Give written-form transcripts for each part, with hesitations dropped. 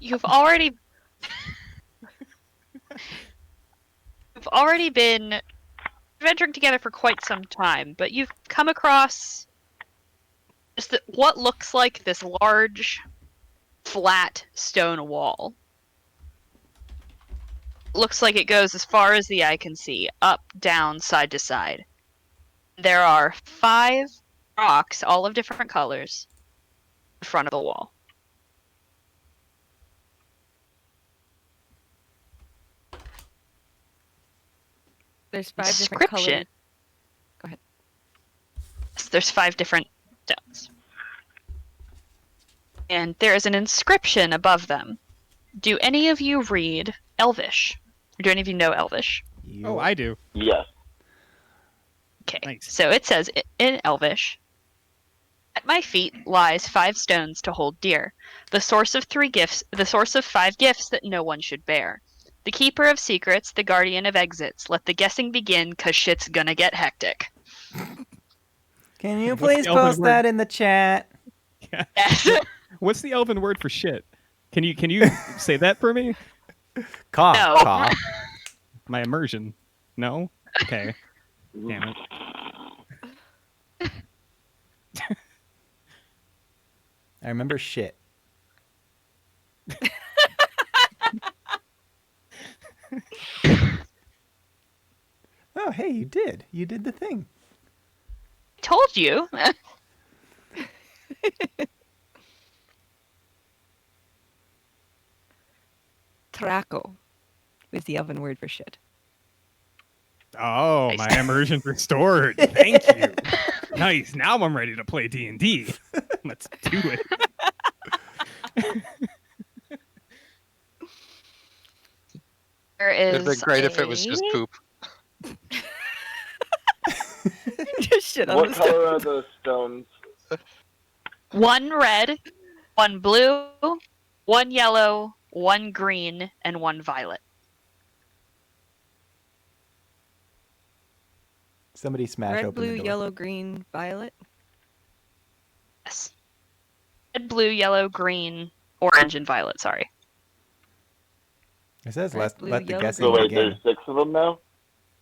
You've already been adventuring together for quite some time, but you've come across just what looks like this large, flat stone wall. Looks like it goes as far as the eye can see, up, down, side to side. There are 5 rocks, all of different colors, in front of the wall. There's 5 different colors. Go ahead. There's 5 different stones. And there is an inscription above them. Do any of you read Elvish? Or do any of you know Elvish? Oh, I do. Yes. Okay, Nice. so it says in Elvish, "At my feet lies 5 stones to hold dear, the source of 5 gifts that no one should bear. The keeper of secrets, the guardian of exits. Let the guessing begin, 'cause shit's gonna get hectic." Can you What's please the elven post word? that in the chat? Yeah. Yes. What's the elven word for shit? Can you say that for me? Caw, No. caw. My immersion. No? Okay. Damn it. I remember shit. Oh, hey, you did. You did the thing. I told you. Traco is the elven word for shit. Oh, Nice. my immersion restored. Thank you. Nice. Now I'm ready to play D&D. Let's do it. There is It'd been great if it was just poop. Just shit on What the color are the stones? 1 red, 1 blue, 1 yellow, 1 green, and 1 violet. Somebody smash Red, open blue, the door. yellow, green, violet. Yes. Red, blue, yellow, green, orange, and violet, sorry. It says Red, let blue, the yellow, guessing So wait, begin. there's 6 of them now?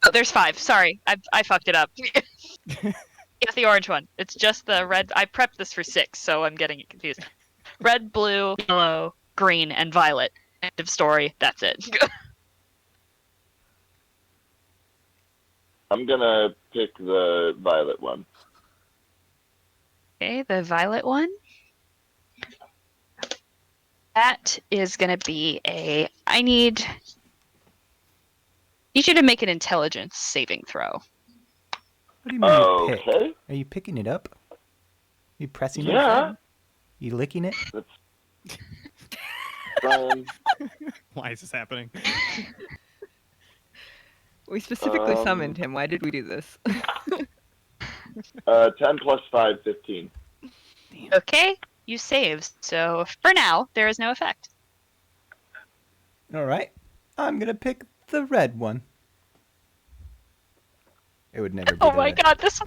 Oh, there's 5. Sorry, I fucked it up. It's the orange one. It's just the red. I prepped this for 6, so I'm getting it confused. Red, blue, yellow, green, and violet. End of story. That's it. I'm gonna pick the violet one. Okay, the violet one. That is going to be a. I need you to make an intelligence saving throw. What do you mean you pick? Okay. Are you picking it up? You pressing Yeah. it? You licking it? Brian. Why is this happening? We specifically summoned him. Why did we do this? 10 plus 5, 15. Okay, you saved. So for now, there is no effect. All right. I'm going to pick the red one. It would never be Oh the my red. god, this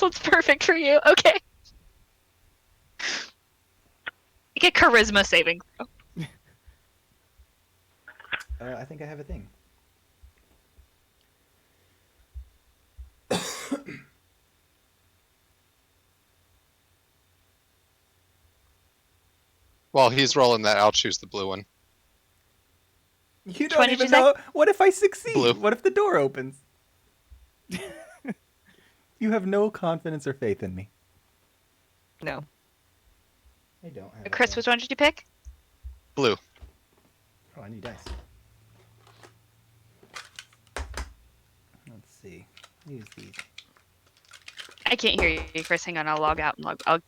one's perfect for you. Okay. Make a charisma saving throw. I think I have a thing. While he's rolling that, I'll choose the blue one. You one don't did even you say? know. What if I succeed? Blue. What if the door opens? You have no confidence or faith in me. No. I don't have Chris, a which one did you pick? Blue. Oh, I need dice. Let's see. Use these. I can't hear you, Chris. Hang on, I'll log out and log. I'll...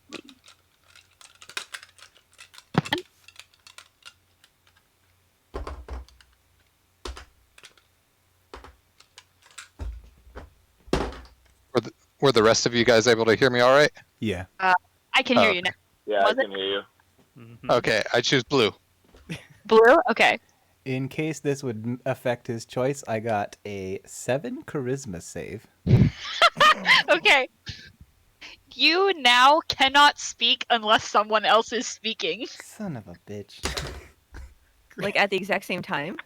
Were the rest of you guys able to hear me all right? Yeah. I can hear Oh, you now. Yeah, Was I it? can hear you. Mhm. Okay, I choose blue. Blue? Okay. In case this would affect his choice, I got a 7 charisma save. Okay. You now cannot speak unless someone else is speaking. Son of a bitch. Like at the exact same time?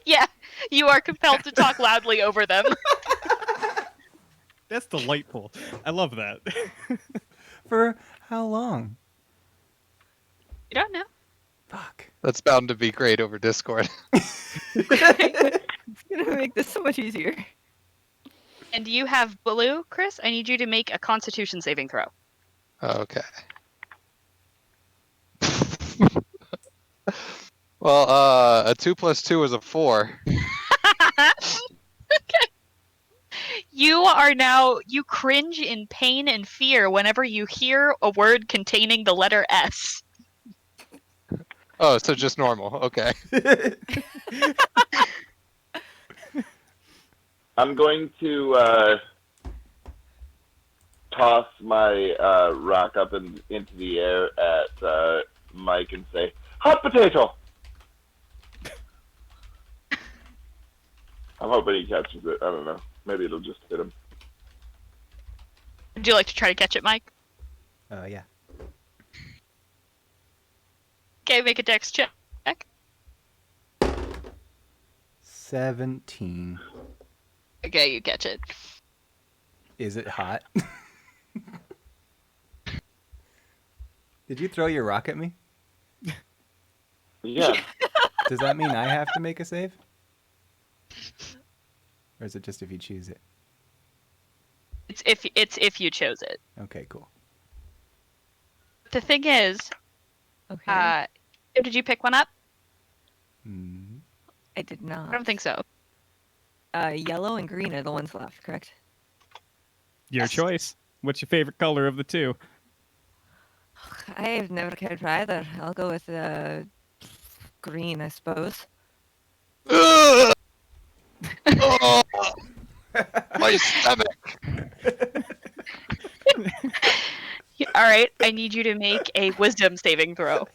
Yeah, you are compelled to talk loudly over them. That's delightful. I love that. For how long? You don't know. Fuck. That's bound to be great over Discord. It's gonna make this so much easier. And you have Blue, Chris. I need you to make a Constitution saving throw. Okay. Well, a 2 + 2 is a 4. Okay. You cringe in pain and fear whenever you hear a word containing the letter S. Oh, so just normal. Okay. I'm going to toss my rock up into the air at Mike and say, "Hot potato!" I'm hoping he catches it. I don't know. Maybe it'll just hit him. Would you like to try to catch it, Mike? Yeah. Okay, make a dex check. 17. Okay, you catch it. Is it hot? Did you throw your rock at me? Yeah. Does that mean I have to make a save? Or is it just if you choose it? It's if you chose it. Okay, cool. The thing is, Okay. did you pick one up? Mm. I did not. I don't think so. Yellow and green are the ones left, correct? Your Yes. choice. What's your favorite color of the two? I've never cared for either. I'll go with green, I suppose. Ugh! Oh, my stomach. All right, I need you to make a Wisdom saving throw.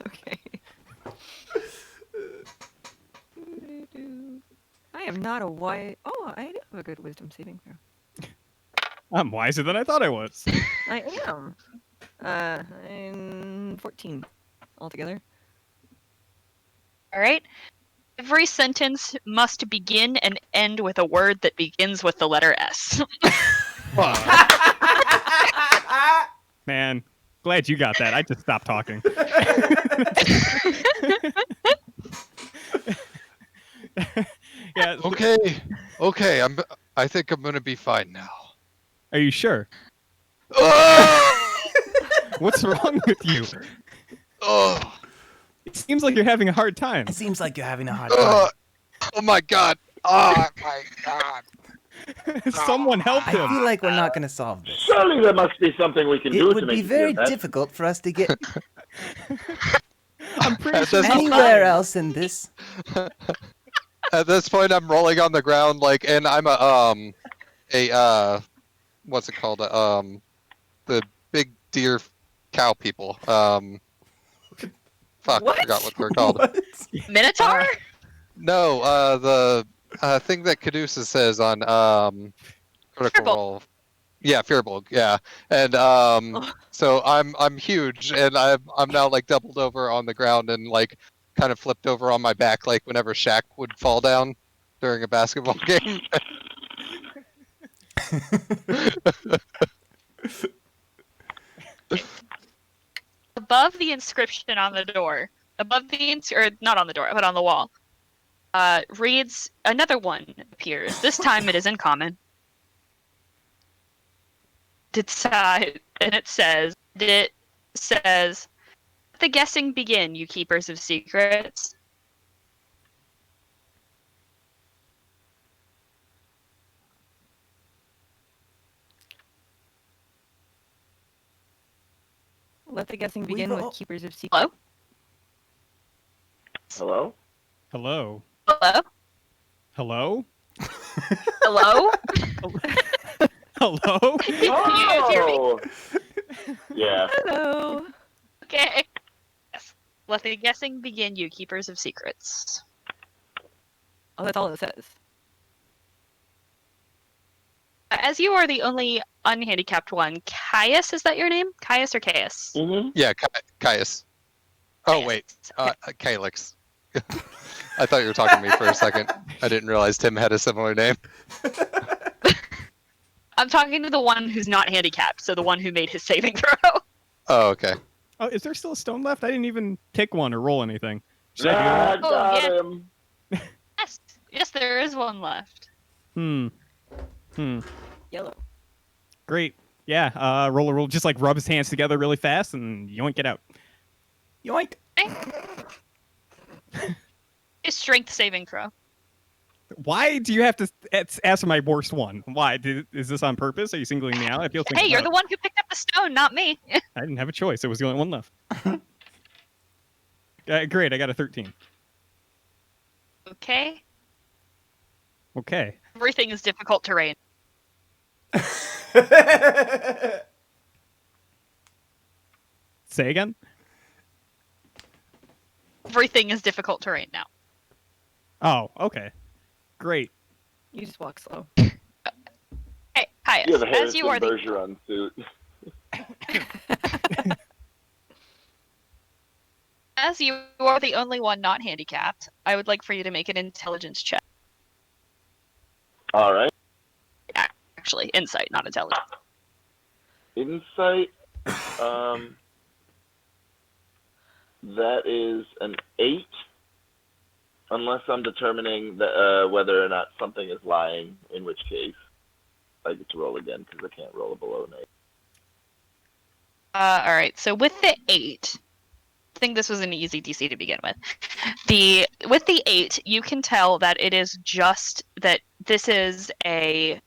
Okay. I am not a wise. Oh, I do have a good wisdom saving throw. I'm wiser than I thought I was. I am. I'm 14 altogether. All right. Every sentence must begin and end with a word that begins with the letter S. Man, glad you got that. I just stopped talking. Yeah. Okay. I think I'm gonna be fine now. Are you sure? Oh! What's wrong with you? Oh! It seems like you're having a hard time. It seems like you're having a hard time. Oh my god! Oh my god! Someone help I him. feel like we're not going to solve this. Surely there must be something we can It do to would make be you very feel better. difficult for us to get I'm pretty sure That's anywhere else in this. At this point, I'm rolling on the ground, and I'm what's it called? The big deer cow people. Fuck, What? I forgot what they're called. What? Minotaur? No, the thing that Caduceus says on Critical Fearbolt. Role. Yeah, Fearbolt. Yeah, and so I'm huge, and I'm now like doubled over on the ground and like kind of flipped over on my back, like whenever Shaq would fall down during a basketball game. Above the inscription on the door, or not on the door, but on the wall, reads another one appears. This time it is in common. It says, "Let the guessing begin, you keepers of secrets." Let the guessing begin We've all- with Keepers of Secrets. Hello? Hello? Hello? Hello? Hello? Hello? Hello? Can you hear me? Oh! Yeah. Hello. Okay. Yes. Let the guessing begin, you keepers of secrets. Oh, that's all it says. As you are the only unhandicapped one, Caius, is that your name? Caius or Caius? Mm-hmm. Yeah, Caius. Oh wait, Calyx. I thought you were talking to me for a second. I didn't realize Tim had a similar name. I'm talking to the one who's not handicapped, so the one who made his saving throw. Oh, okay. Oh, is there still a stone left? I didn't even pick one or roll anything. Should I do Ah, that? Oh, got yeah. him. Yes, there is one left. Hmm. Yellow. Great. Yeah. Roller just like rub his hands together really fast and yoink it out. Yoink. His strength saving throw. Why do you have to ask for my worst one? Why? Is this on purpose? Are you singling me out? I feel Hey, singled you're out. the one who picked up the stone, not me. I didn't have a choice. It was the only one left. Great. I got a 13. Okay. Okay. Everything is difficult terrain. Say again? Everything is difficult terrain now. Oh, okay. Great. You just walk slow. Hey, Caius, You have a as you Harrison are the Bergeron suit. as you are the only one not handicapped, I would like for you to make an intelligence check. All right. Actually, insight, not intelligence. Insight. That is an 8. Unless I'm determining that, whether or not something is lying, in which case I get to roll again because I can't roll a below an 8. All right. So with the 8, I think this was an easy DC to begin with. With the 8, you can tell that it is just that this is a.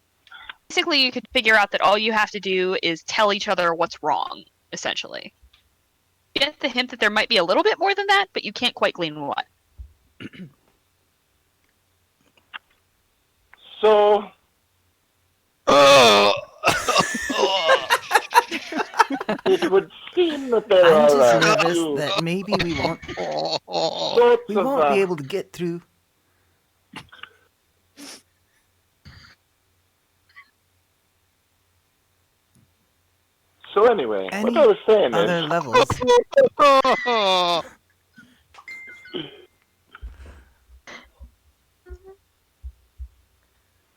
Basically, you could figure out that all you have to do is tell each other what's wrong, essentially. You get the hint that there might be a little bit more than that, but you can't quite glean what. So, it would seem that there I'm are just nervous two that maybe we won't sorts we of, won't be able to get through. So anyway, Any what I was saying other is, levels.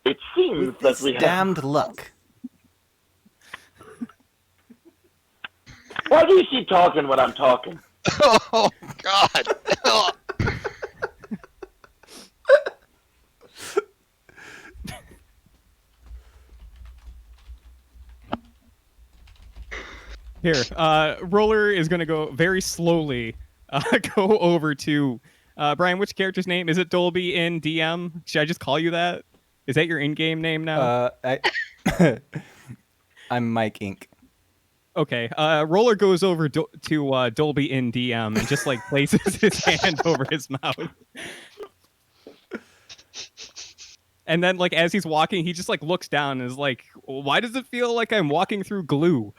it seems With that this we have. damned luck. Why do you keep talking when I'm talking? Oh God. Here, Roller is going to go very slowly go over to Brian. Which character's name is it? Dolby in DM. Should I just call you that? Is that your in-game name now? I'm Mike Inc. Okay. Roller goes over to Dolby in DM and just like places his hand over his mouth. And then, like, as he's walking, he just like looks down and is like, "Why does it feel like I'm walking through glue?"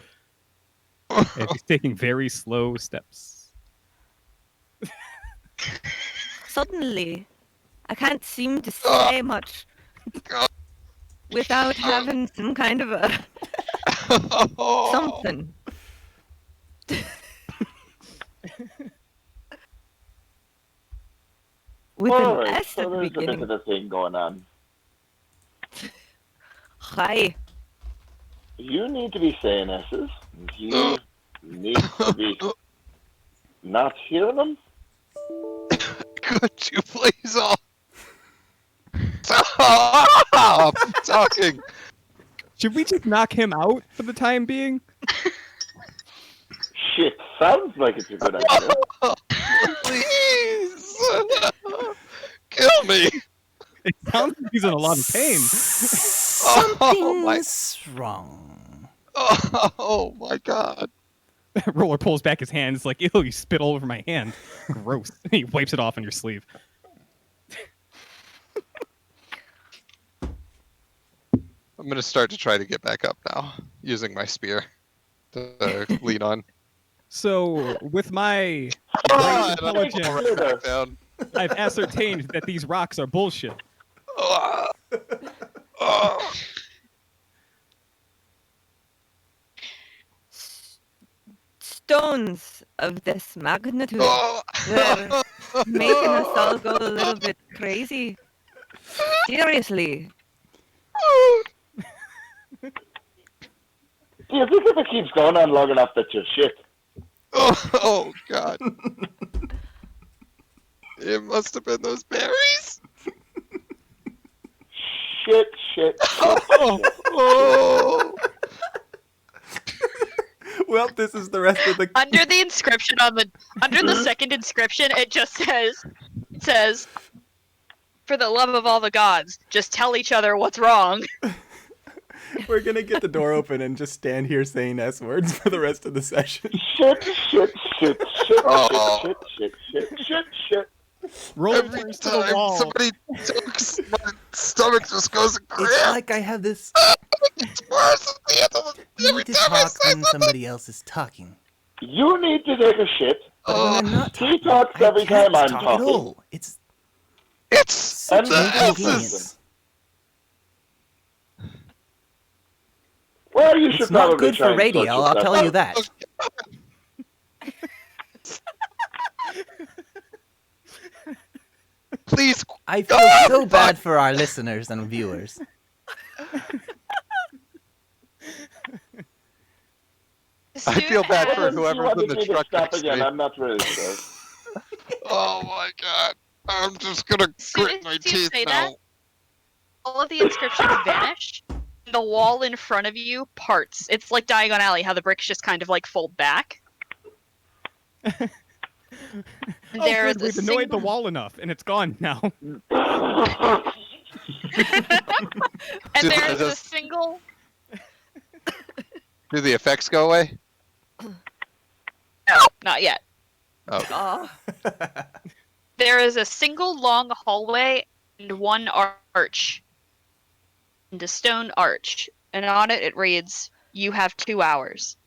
And he's taking very slow steps. Suddenly, I can't seem to say much without having some kind of a something. With All an right, S so at the there's a bit beginning. of a thing going on. Hi. You need to be saying S's. You need to be not hearing them. Could you please all stop talking? Should we just knock him out for the time being? Shit, sounds like it's a good idea. Please kill me. It sounds like he's in a lot of pain. Something's wrong. Oh my God. Roller pulls back his hand. It's like, ew, you spit all over my hand. Gross. He wipes it off on your sleeve. I'm gonna start to try to get back up now, using my spear to lean on. So, with my Ah, and I'm intelligence, gonna fall right back down. I've ascertained that these rocks are bullshit. Ah. Ah. stones of this magnitude. Oh. They're making us all go a little bit crazy. Seriously. Do you think if it keeps going on long enough that you're shit? Oh God. It must have been those berries. Shit, shit, shit. Oh. Well, this is the rest of the. Under the inscription under the second inscription, it just says, "For the love of all the gods, just tell each other what's wrong." We're gonna get the door open and just stand here saying S words for the rest of the session. Shit, shit, shit, shit, Oh. shit, shit, shit, shit, shit, shit. Roller Every turns to the time wall. somebody talks, my stomach just goes It's cramp. like I have this. It's worse at the end of the You every need to time I talk say when something. somebody else is talking. You need to take a shit. But when I'm not He talking, talks I every can't time I'm talk at talking. all. It's It's such And an the else's. inconvenience. Well, you should It's not probably good try for and radio, sort I'll yourself tell you out. that. Please. I feel so bad for our listeners and viewers. I feel bad for If you whoever's wanted in the me to truck stop next to again, me. I'm not really sure. Oh my God. I'm just gonna Soon grit my as you teeth say now. that, all of the inscriptions vanish. The wall in front of you parts. It's like Diagon Alley, how the bricks just kind of like fold back. Oh, There good. is a We've annoyed the single- wall enough, and it's gone now. And Dude, there that is a does- single. Do the effects go away? No, not yet. Oh. There is a single long hallway and one arch. And a stone arch. And on it reads, "You have 2 hours."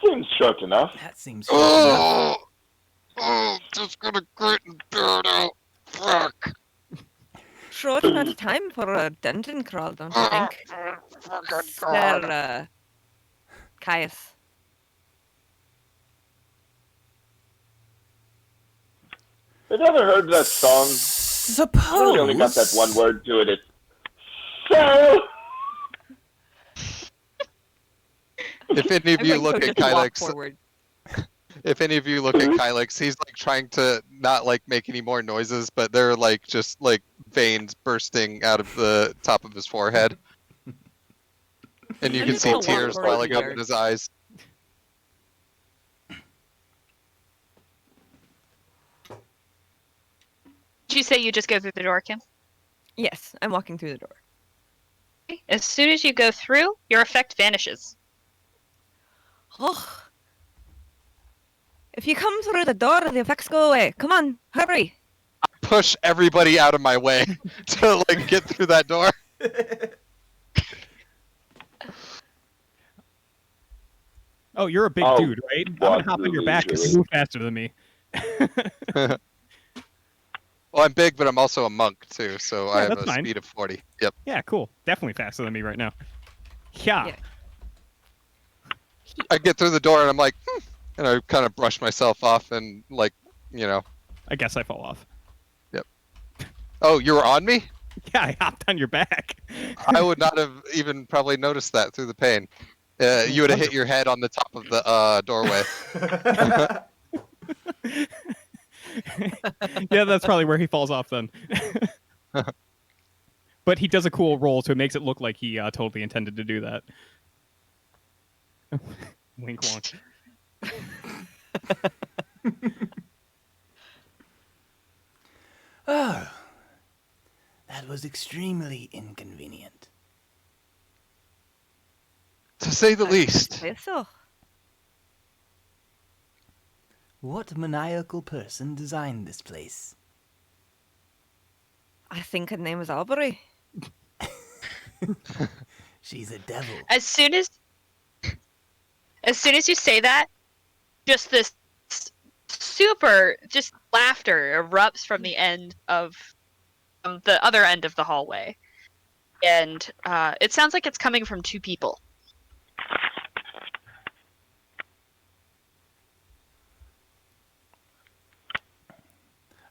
Seems short enough. That seems short enough. Oh, just gonna grit and bear it out. Fuck. Short amount of time for a dungeon crawl, don't you think? Fucking God. Sir, Caius. Have you ever heard that song? Suppose. Really only got that one word to it. It's so. If any of I'm you going look to at just walk Kylix, forward. if any of you look at Kylix, he's like trying to not like make any more noises, but they're like just like veins bursting out of the top of his forehead. And you I'm can just see gonna walk tears forward welling up here. in his eyes. Did you say you just go through the door, Kim? Yes, I'm walking through the door. As soon as you go through, your effect vanishes. Oh. If you come through the door, the effects go away. Come on, hurry. Push everybody out of my way to like get through that door. Oh, you're a big Oh, dude, right? I'm gonna hop on your back because you leisurely. move faster than me. Well, I'm big, but I'm also a monk too, so I have that's a fine. speed of 40. Yep. Yeah, cool. Definitely faster than me right now. Yeah. Yeah. I get through the door and I'm like, and I kind of brush myself off and like, you know, I guess I fall off. oh, you were on me? Yeah, I hopped on your back. I would not have even probably noticed that through the pain. You would have hit your head on the top of the doorway. Yeah, that's probably where he falls off then. But he does a cool roll, so it makes it look like he totally intended to do that. Wink wonk. Oh, that was extremely inconvenient. To say the least. Say so. What maniacal person designed this place? I think her name is Aubree. She's a devil. As soon as you say that, just this super just laughter erupts from the end of the other end of the hallway, and it sounds like it's coming from 2 people.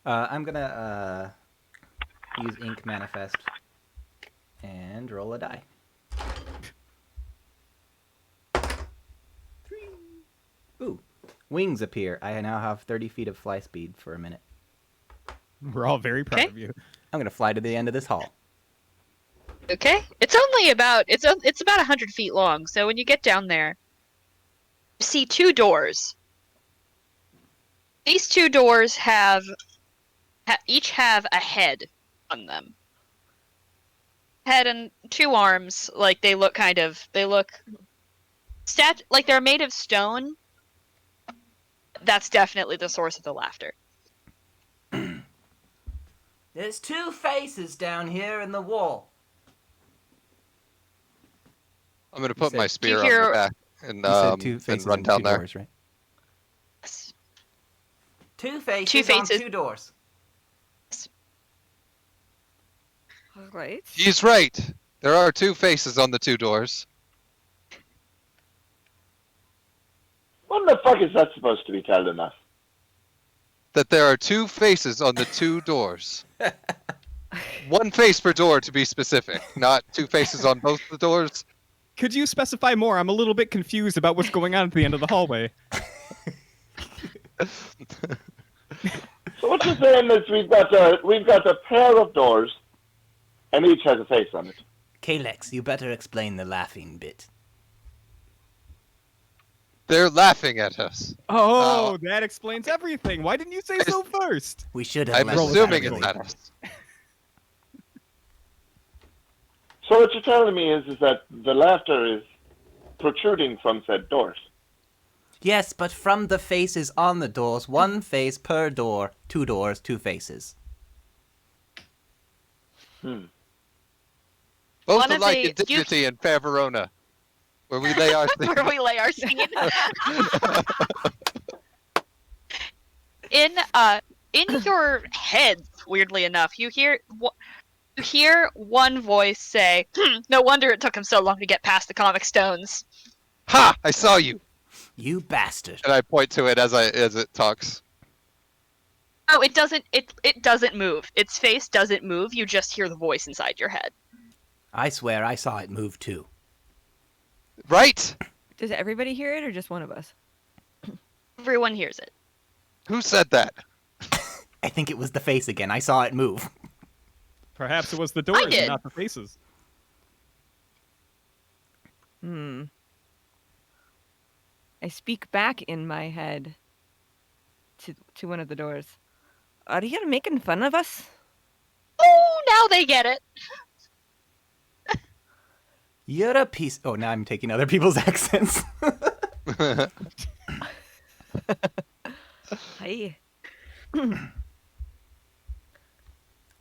I'm gonna use Ink Manifest and roll a die. 3. Ooh, wings appear. I now have 30 feet of fly speed for a minute. We're all very proud Okay. of you. I'm gonna fly to the end of this hall. Okay. It's only about it's about 100 feet long. So when you get down there, you see 2 doors. These 2 doors each have a head on them. Head and 2 arms. Like they look like they're made of stone. That's definitely the source of the laughter. There's 2 faces down here in the wall. I'm gonna put said- my spear on hear- the back and You said 2 faces run and down 2 there. doors, right? Yes. 2 faces, 2 faces. on 2 doors. Right. He's right. There are 2 faces on the 2 doors. What the fuck is that supposed to be telling us? That there are 2 faces on the 2 doors. 1 face per door, to be specific, not 2 faces on both the doors. Could you specify more? I'm a little bit confused about what's going on at the end of the hallway. So what you're saying is we've got a pair of doors, and each has a face on it. Kalex, you better explain the laughing bit. They're laughing at us. Oh, that explains everything. Why didn't you say so first? We should have I'm left assuming that it's early. at us. So what you're telling me is that the laughter is protruding from said doors. Yes, but from the faces on the doors, 1 face per door, 2 doors, 2 faces. Both One of alike the- in dignity and fair Verona, where we lay our things. Where we lay our scene. In your heads, weirdly enough, you hear one voice say, "No wonder it took him so long to get past the comic stones." Ha! I saw you. You bastard. And I point to it as it talks. Oh, it doesn't. It doesn't move. Its face doesn't move. You just hear the voice inside your head. I swear I saw it move too. Right? Does everybody hear it or just one of us? Everyone hears it. Who said that? I think it was the face again. I saw it move. Perhaps it was the doors did. and not the faces. I speak back in my head to one of the doors. Are you making fun of us? Oh, now they get it. You're a piece. Oh, now I'm taking other people's accents. Hi.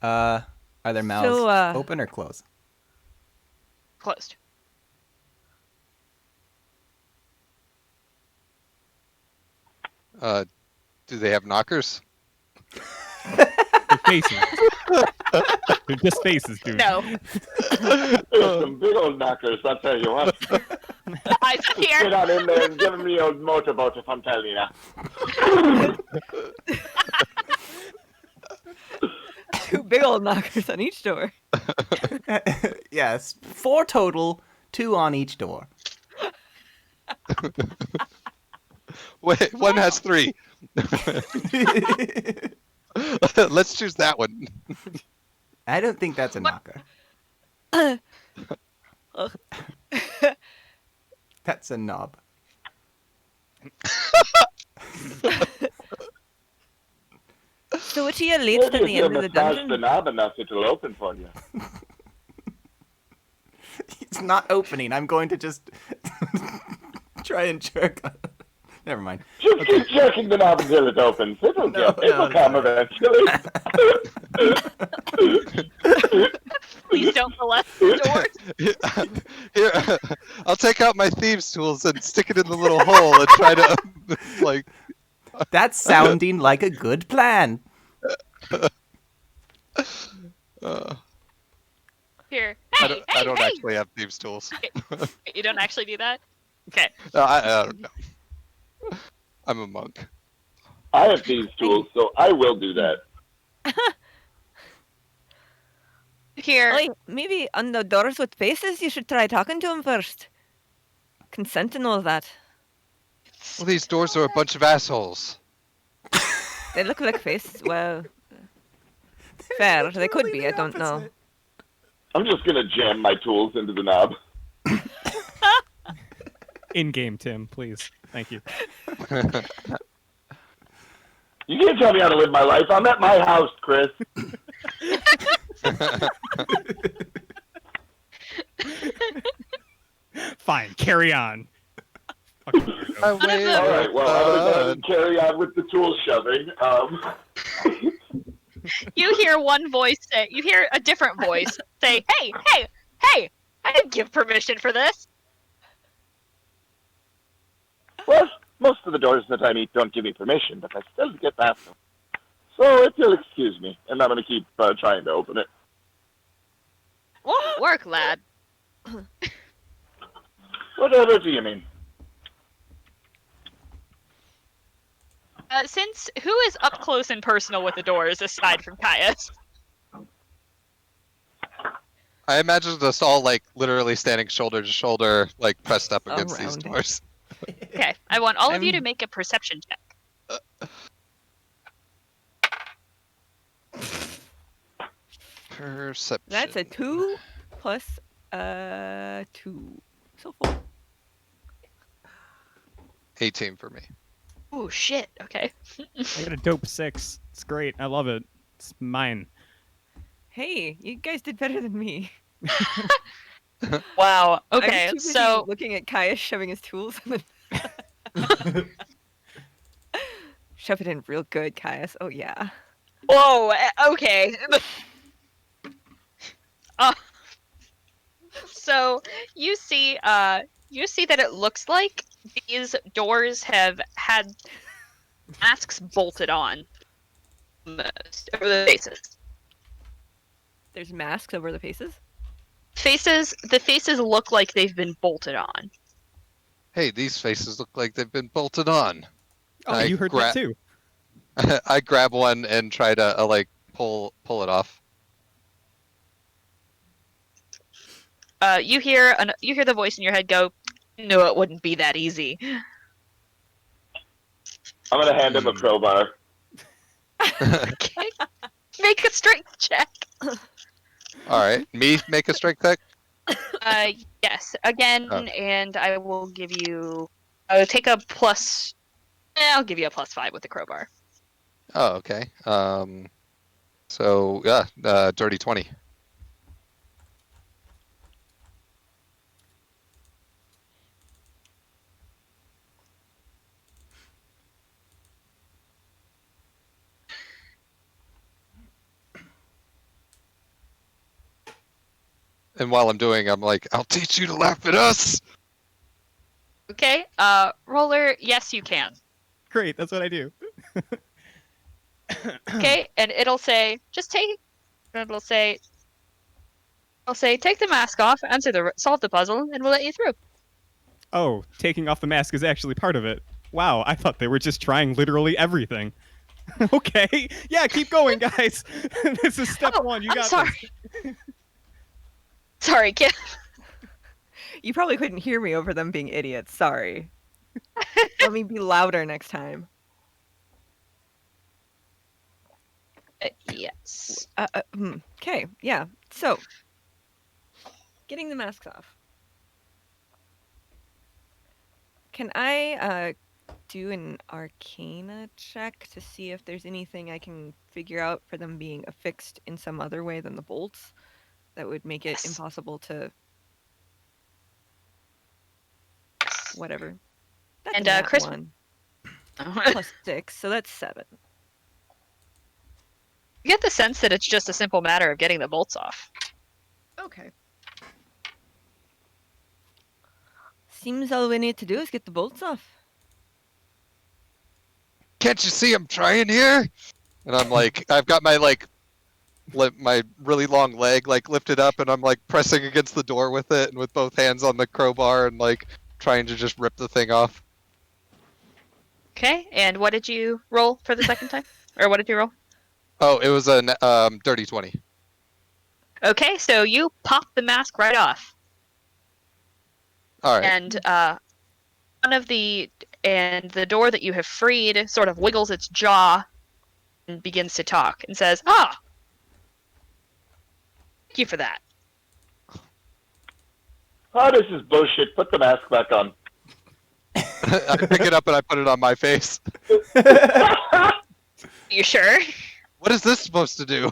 Are their mouths So, open or closed? Closed. Do they have knockers? They're faces. They're just faces, dude. No. There's some big old knockers, I'll tell you what. Eyes Get here. on in there and give me old motorboat if I'm telling you now. 2 big old knockers on each door. Yes, 4 total, 2 on each door. Wait, one has 3. Let's choose that one. I don't think that's a knocker. That's a knob. So which of you leads to Maybe if the you end of the massage the dungeon? knob enough, it'll open for you. It's not opening. I'm going to just try and jerk. Never mind. Just keep jerking the knob until it opens. It'll come eventually. Please don't molest the doors. Here, I'll take out my thieves' tools and stick it in the little hole and try to, like. That's sounding like a good plan. Here. I Hey, don't hey. actually have thieves' tools. You don't actually do that? Okay. I don't know. I'm a monk. I have these tools, so I will do that. Here, Like, maybe on the doors with faces, you should try talking to them first. Consent and all that. Well, these doors are a bunch of assholes. They look like faces. Well, fair. They could be. I don't know. opposite. I'm just gonna jam my tools into the knob. In game, Tim, please. Thank you. You can't tell me how to live my life. I'm at my house, Chris. Fine, carry on. Fucking weirdo. I All right, well, I'm gonna carry on with the tool shoving. you hear one voice say, you hear a different voice say, "Hey, hey, hey! I didn't give permission for this." Well, most of the doors that I meet don't give me permission, but I still get past them. So if you'll excuse me, and I'm gonna keep trying to open it. Won't work, lad. Whatever do you mean? Since who is up close and personal with the doors aside from Caius? I imagine us all like literally standing shoulder to shoulder, like pressed up against these Around it. doors. Okay, I want all of you to I'm- make a perception check. Perception. That's a 2 plus 2. So 4. 18 for me. Oh shit. Okay. I got a dope 6. It's great. I love it. It's mine. Hey, you guys did better than me. Wow. I Okay. was too busy So looking at Caius shoving his tools and then shove it in real good, Caius. Oh yeah. whoa. Okay. So you see that it looks like these doors have had masks bolted on almost over the faces. There's masks over the faces. The faces look like they've been bolted on. Hey, these faces look like they've been bolted on. Oh, I you heard that too. I grab one and try to like pull it off. You hear the voice in your head go, "No, it wouldn't be that easy." I'm gonna hand him a crowbar. Okay. Make a strength check. All right, me make a strength check. Yes, again, Oh. and I will give you. Take a plus. I'll give you a +5 with the crowbar. Oh, okay. So yeah, dirty 20. And while I'm doing, I'm like, I'll teach you to laugh at us. Okay. Roller. Yes, you can. Great, that's what I do. Okay, and it'll say, just take. It'll say. I'll say, take the mask off, solve the puzzle, and we'll let you through. Oh, taking off the mask is actually part of it. Wow, I thought they were just trying literally everything. Okay, yeah, keep going, guys. This is step Oh, one. You I'm got sorry. this. Sorry, kid. You probably couldn't hear me over them being idiots. Sorry. Let me be louder next time. Yes. Okay, yeah. So, getting the masks off. Can I do an Arcana check to see if there's anything I can figure out for them being affixed in some other way than the bolts that would make it Yes. impossible to whatever. That's And, a nat Chris- 1 plus 6, so that's 7. You get the sense that it's just a simple matter of getting the bolts off. Okay. Seems all we need to do is get the bolts off. Can't you see I'm trying here? And I'm like, I've got my like, my really long leg like lifted up, and I'm like pressing against the door with it, and with both hands on the crowbar, and like trying to just rip the thing off. Okay, and what did you roll for the second time? Or what did you roll? Oh, it was a dirty 20. Okay, so you pop the mask right off, All right. and the door that you have freed sort of wiggles its jaw and begins to talk and says, "Ah, thank you for that." Oh, this is bullshit. Put the mask back on. I pick it up and I put it on my face. You sure? What is this supposed to do?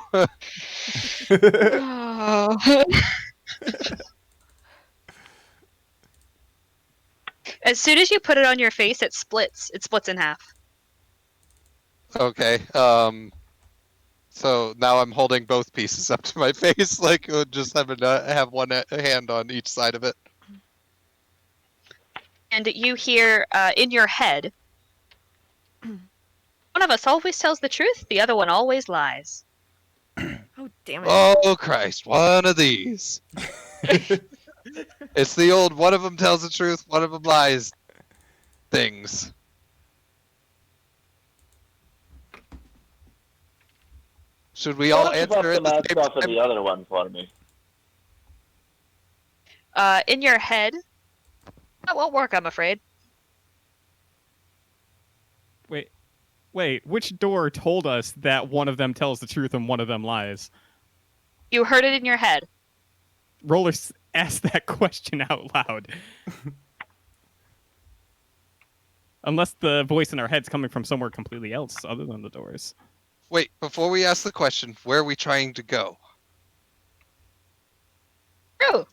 Oh. As soon as you put it on your face, it splits. It splits in half. Okay. So now I'm holding both pieces up to my face, like just having to have one hand on each side of it. And you hear in your head, one of us always tells the truth, the other one always lies. Oh, damn it. Oh Christ! One of these. It's the old one of them tells the truth, one of them lies. Things. Should we all Why don't you pop answer the at the mask same off of time? the other one for me? In your head, that won't work, I'm afraid. Wait, which door told us that one of them tells the truth and one of them lies? You heard it in your head. Roller asked that question out loud. Unless the voice in our head's coming from somewhere completely else other than the doors. Wait, before we ask the question, where are we trying to go? True.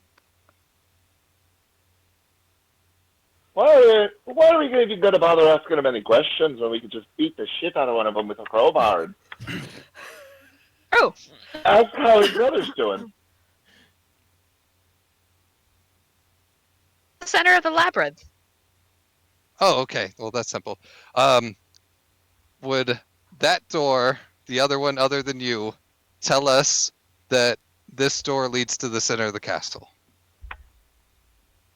Why are we even going to bother asking them any questions when we could just beat the shit out of one of them with a crowbar? True. Ask how his brother's doing. The center of the labyrinth. Oh, okay. Well, that's simple. Would that door, the other one other than you, tell us that this door leads to the center of the castle?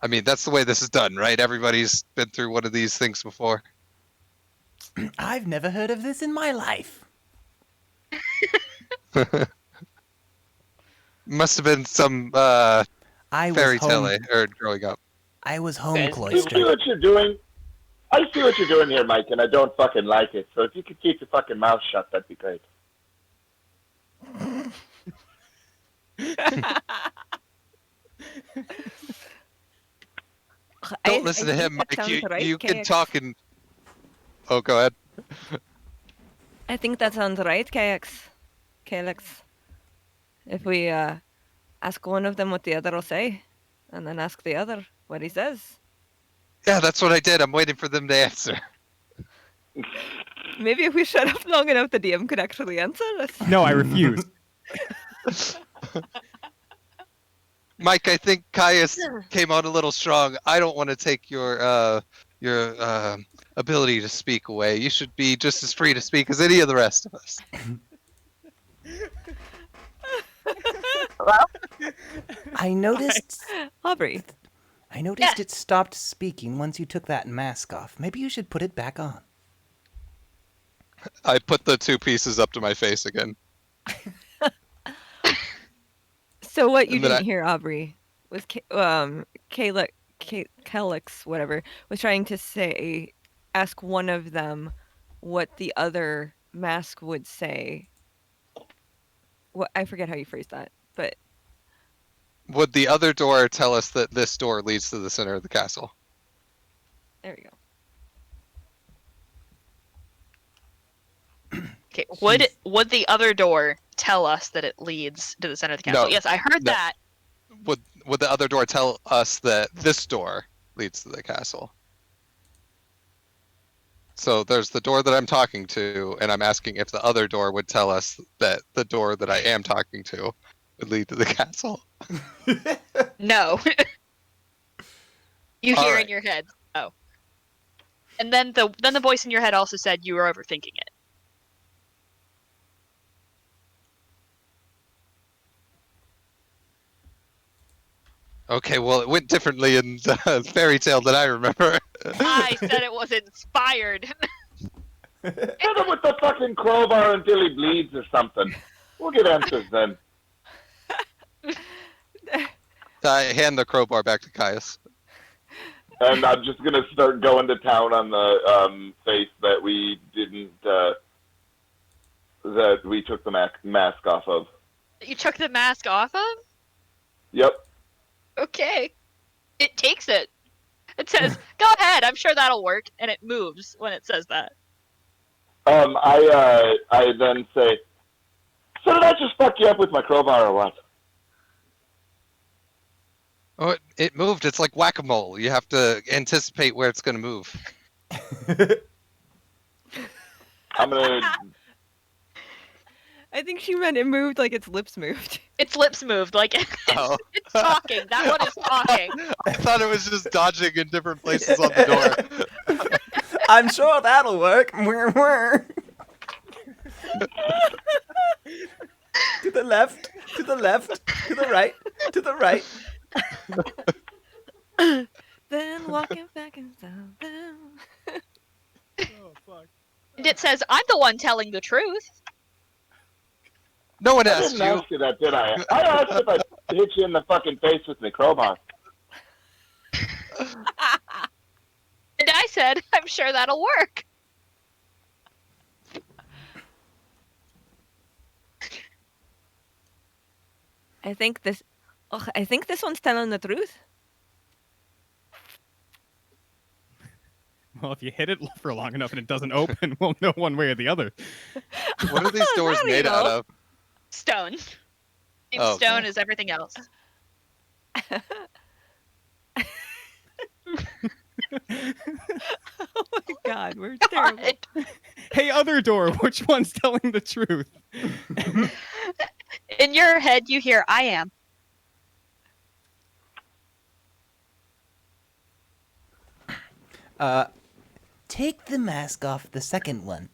I mean, that's the way this is done, right? Everybody's been through one of these things before. I've never heard of this in my life. Must have been some I was fairy tale home. I heard growing up. I was home I see cloistered. what you're doing. I see what you're doing here, Mike, and I don't fucking like it. So if you could keep your fucking mouth shut, that'd be great. Don't listen to him, Mike. You can talk and... Oh, go ahead. I think that sounds right, KX. If we ask one of them what the other will say, and then ask the other what he says. Yeah, that's what I did. I'm waiting for them to answer. Maybe if we shut up long enough, the DM could actually answer us. No, I refuse. Mike, I think Caius came out a little strong. I don't want to take your ability to speak away. You should be just as free to speak as any of the rest of us. I noticed. Aubree. I noticed it stopped speaking once you took that mask off. Maybe you should put it back on. I put the two pieces up to my face again. So what you And then didn't hear, Aubree, was Calyx, whatever, was trying to say, ask one of them what the other mask would say. What I forget how you phrased that, but Would the other door tell us that this door leads to the center of the castle? there we go. Okay. Would the other door tell us that it leads to the center of the castle? No. Yes, I heard No. that. Would the other door tell us that this door leads to the castle? So there's the door that I'm talking to, and I'm asking if the other door would tell us that the door that I am talking to would lead to the castle. No. You All hear right. in your head. Oh. And then the voice in your head also said you were overthinking it. Okay, well, it went differently in the fairy tale that I remember. I said it was inspired. Hit him with the fucking crowbar until he bleeds or something. We'll get answers then. I hand the crowbar back to Caius. And I'm just gonna start going to town on the face that we didn't, that we took the mask off of. You took the mask off of? Yep. Okay. It takes it. It says, "Go ahead. I'm sure that'll work," and it moves when it says that. I then say, "So did I just fuck you up with my crowbar or what?" Oh, it moved. It's like whack-a-mole. You have to anticipate where it's going to move. I'm gonna. I think she meant it moved like its lips moved. Its lips moved like Oh. it's talking. That one is talking. I thought it was just dodging in different places on the door. I'm sure that'll work. To the left, to the left, to the right, to the right. Then walking back and down. Oh fuck. And it says, "I'm the one telling the truth." No one I asked didn't you. ask you that, did I? I asked if I hit you in the fucking face with my crowbar. And I said, "I'm sure that'll work." I think this one's telling the truth. Well, if you hit it for long enough and it doesn't open, we'll know one way or the other. What are these doors Now you made out know. of? Stone. Same Oh, stone okay. as everything else. Oh my god, we're terrible. God. Hey, other door, which one's telling the truth? In your head, you hear, "I am." Take the mask off the second one.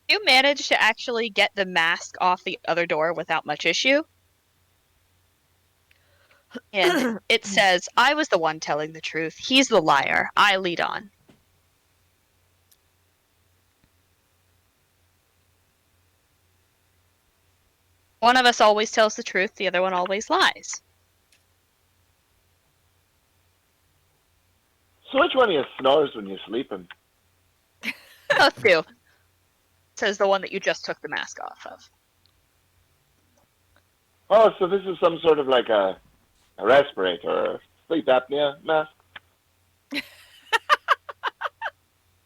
You managed to actually get the mask off the other door without much issue. And it says, "I was the one telling the truth. He's the liar. I lead on." One of us always tells the truth, the other one always lies. So which one of you snores when you're sleeping? Both do. Says the one that you just took the mask off of. Oh, so this is some sort of like a respirator or sleep apnea mask?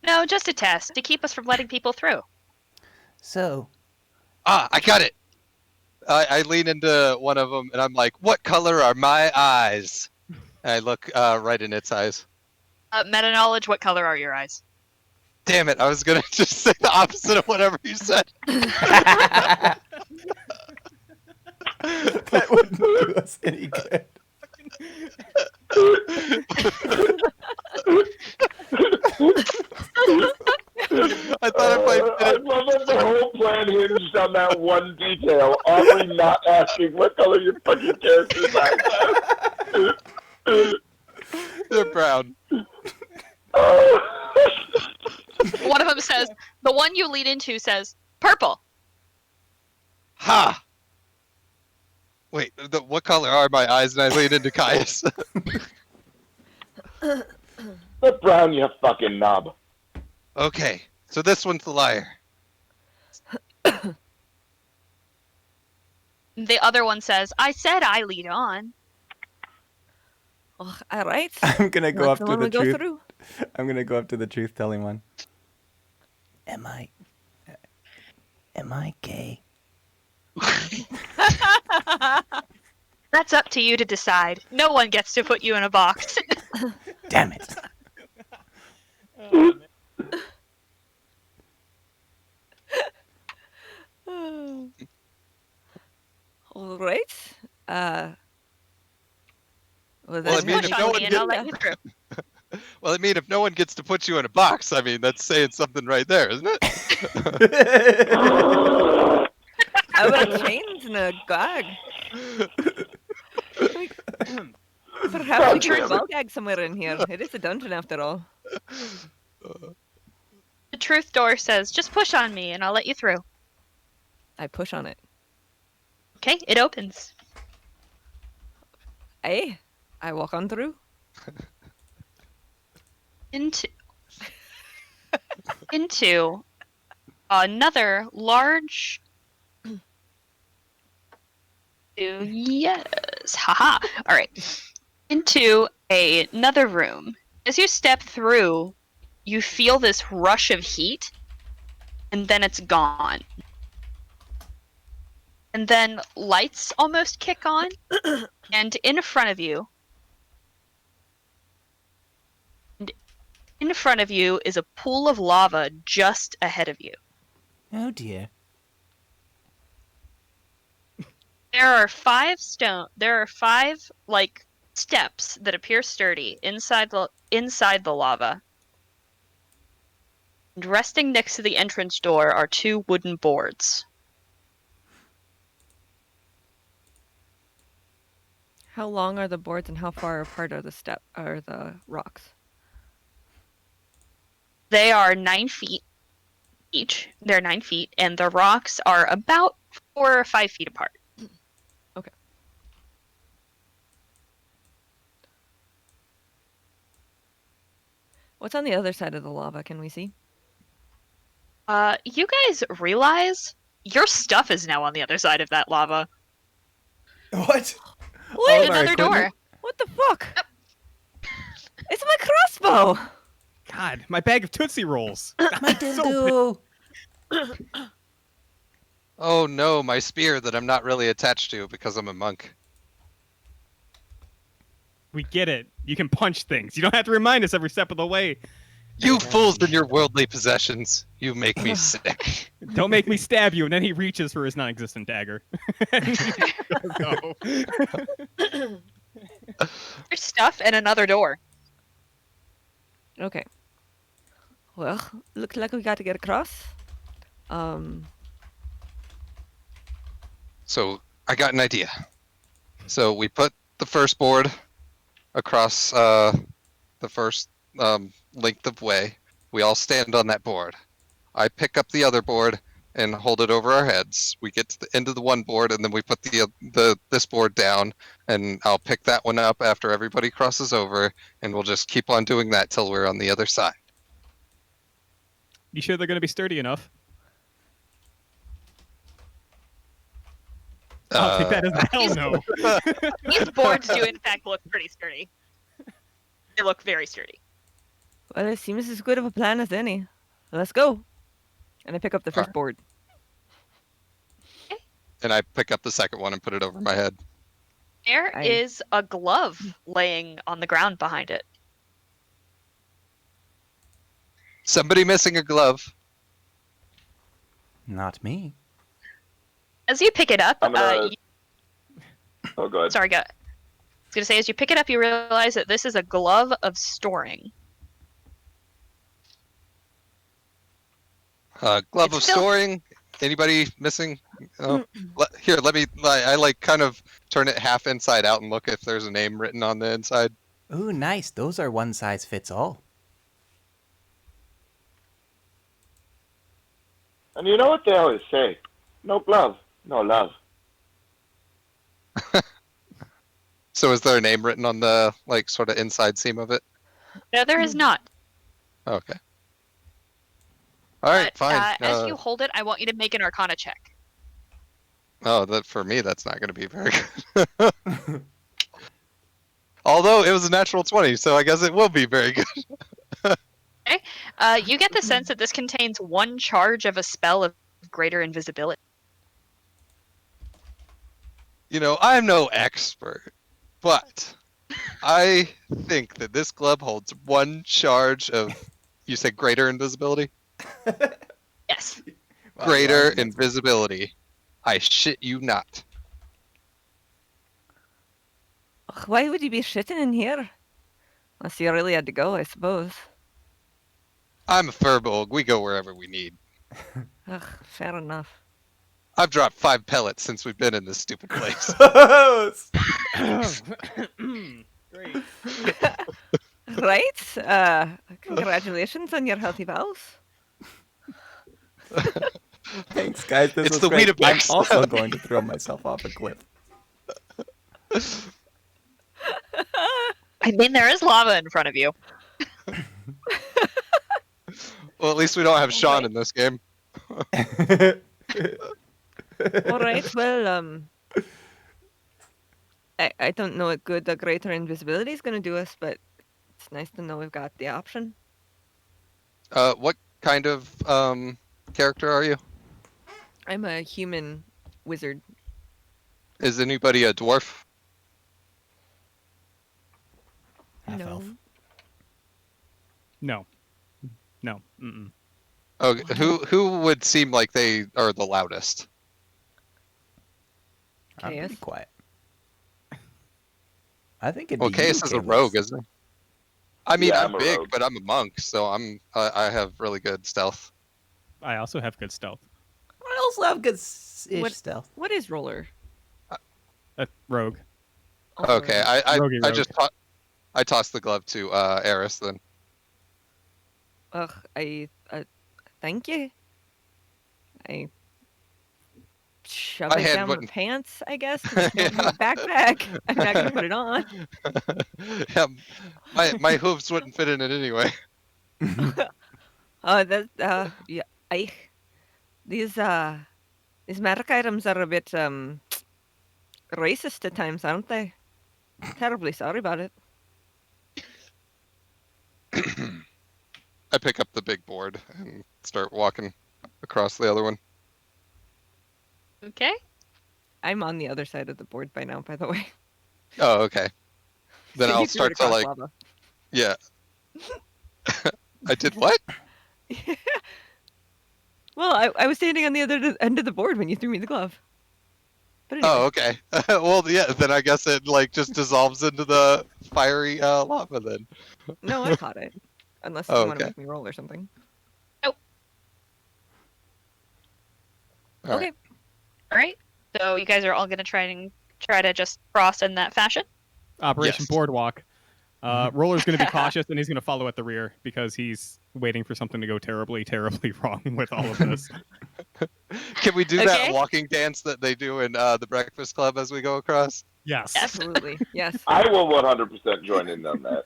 No, just a test to keep us from letting people through. So, I got it. I lean into one of them and I'm like, "What color are my eyes?" And I look right in its eyes. Meta knowledge, what color are your eyes? Damn it! I was gonna just say the opposite of whatever you said. that wouldn't do us any good. I thought if I I love that the whole plan hinged on that one detail. Aubree not asking what color your fucking character's eyes are. they're brown. One of them says, the one you lead into says, "Purple." Ha! Wait, what color are my eyes? And I lean into Caius. The brown, you fucking knob. Okay, so this one's the liar. The other one says, "I said I lead on." Oh, all right. I'm gonna go Let up to the one go truth. through. I'm gonna go up to the truth-telling one. Am I gay? That's up to you to decide. No one gets to put you in a box. Damn it! All right. Well, Well, I then mean, Push if on no me one and I'll let you through. Well, I mean, if no one gets to put you in a box, I mean, that's saying something right there, isn't it? How about chains and a gag? Perhaps we could Damn it. ball gag somewhere in here. It is a dungeon after all. The truth door says, just push on me and I'll let you through. I push on it. Okay, it opens. Hey, I walk on through. Into another large. Yes, haha. All right, into another room. As you step through, you feel this rush of heat, and then it's gone. And then lights almost kick on, and in front of you is a pool of lava just ahead of you. Oh dear. There are five like steps that appear sturdy inside the lava. And resting next to the entrance door are two wooden boards. How long are the boards and how far apart are the rocks? They are 9 feet each. They're 9 feet, and the rocks are about 4 or 5 feet apart. Okay. What's on the other side of the lava? Can we see? You guys realize your stuff is now on the other side of that lava. What? Wait, All of our Another door. equipment? What the fuck? It's my crossbow! God, my bag of Tootsie Rolls. My dildo. Oh no, my spear that I'm not really attached to because I'm a monk. We get it. You can punch things. You don't have to remind us every step of the way. You fools and your worldly possessions. You make me sick. Don't make me stab you. And then he reaches for his non-existent dagger. Go. Your stuff and another door. Okay. Well, looks like we got to get across. So I got an idea. So we put the first board across the first length of way. We all stand on that board. I pick up the other board and hold it over our heads. We get to the end of the one board, and then we put this board down, and I'll pick that one up after everybody crosses over, and we'll just keep on doing that till we're on the other side. You sure they're going to be sturdy enough? I'll take that as a hell no. These boards do in fact look pretty sturdy. They look very sturdy. Well, it seems as good of a plan as any. Let's go. And I pick up the first Alright. board. And I pick up the second one and put it over my head. There I- is a glove laying on the ground behind it. Somebody missing a glove. Not me. As you pick it up, I'm gonna- Oh, go ahead. sorry, go. I was gonna say, as you pick it up, you realize that this is a glove of storing. Glove It's of still- storing. Anybody missing? Here, let me. I like kind of turn it half inside out and look if there's a name written on the inside. Ooh, nice. Those are one size fits all. And you know what they always say? No glove, no love. So is there a name written on the like sort of inside seam of it? No, there is not. Okay. All right, But, fine. as you hold it, I want you to make an Arcana check. Oh, that for me, that's not going to be very good. Although it was a natural 20, so I guess it will be very good. You get the sense that this contains one charge of a spell of greater invisibility. You know, I'm no expert, but I think that this glove holds one charge of, you said greater invisibility? Yes. Wow, Greater wow. invisibility. I shit you not. Ugh, why would you be shitting in here? Unless you really had to go, I suppose. I'm a furbolg. We go wherever we need. Ugh, fair enough. I've dropped 5 pellets since we've been in this stupid place. Great. Right? Congratulations on your healthy vows. Thanks, guys. This It's was the great. I'm Weetabix. also going to throw myself off a cliff. I mean, there is lava in front of you. Well, at least we don't have Sean Okay. in this game. All right. Well, I don't know what good a greater invisibility is going to do us, but it's nice to know we've got the option. What kind of character are you? I'm a human wizard. Is anybody a dwarf? Half No. elf. No. No. Mm-mm. Oh, who would seem like they are the loudest? I'm pretty Chaos. quiet. I think it'd Well, be Caius you, is a Caleb. rogue, isn't he? I mean, Yeah, I'm I'm a big, rogue. but I'm a monk, so I have really good stealth. I also have good stealth. I also have good What- stealth. What is roller? Rogue. Also Okay, rogue. I Rogue. just I tossed the glove to Eris then. Ugh, thank you. I shove My it hand down my wouldn't- pants, I guess, because it's not in my backpack. I'm not gonna put it on. Yeah, my hooves wouldn't fit in it anyway. Yeah, these magic items are a bit racist at times, aren't they? Terribly sorry about it. I pick up the big board and start walking across the other one. Okay. I'm on the other side of the board by now, by the way. Oh, okay. Then So I'll you threw it start to across like, lava. yeah. I did what? Well, I was standing on the other end of the board when you threw me the glove. But anyway, Oh, okay. Well, yeah. Then I guess it like just dissolves into the fiery lava. Then. no, I caught it. Unless Oh, you want to okay. make me roll or something. All right. Okay. All right. So you guys are all gonna try to just cross in that fashion. Operation Yes. Boardwalk. Roller's going to be cautious and he's going to follow at the rear because he's waiting for something to go terribly, terribly wrong with all of this. Can we do Okay. that walking dance that they do in the Breakfast Club as we go across? Yes. Yes. Absolutely. Yes. I will 100% join in on that.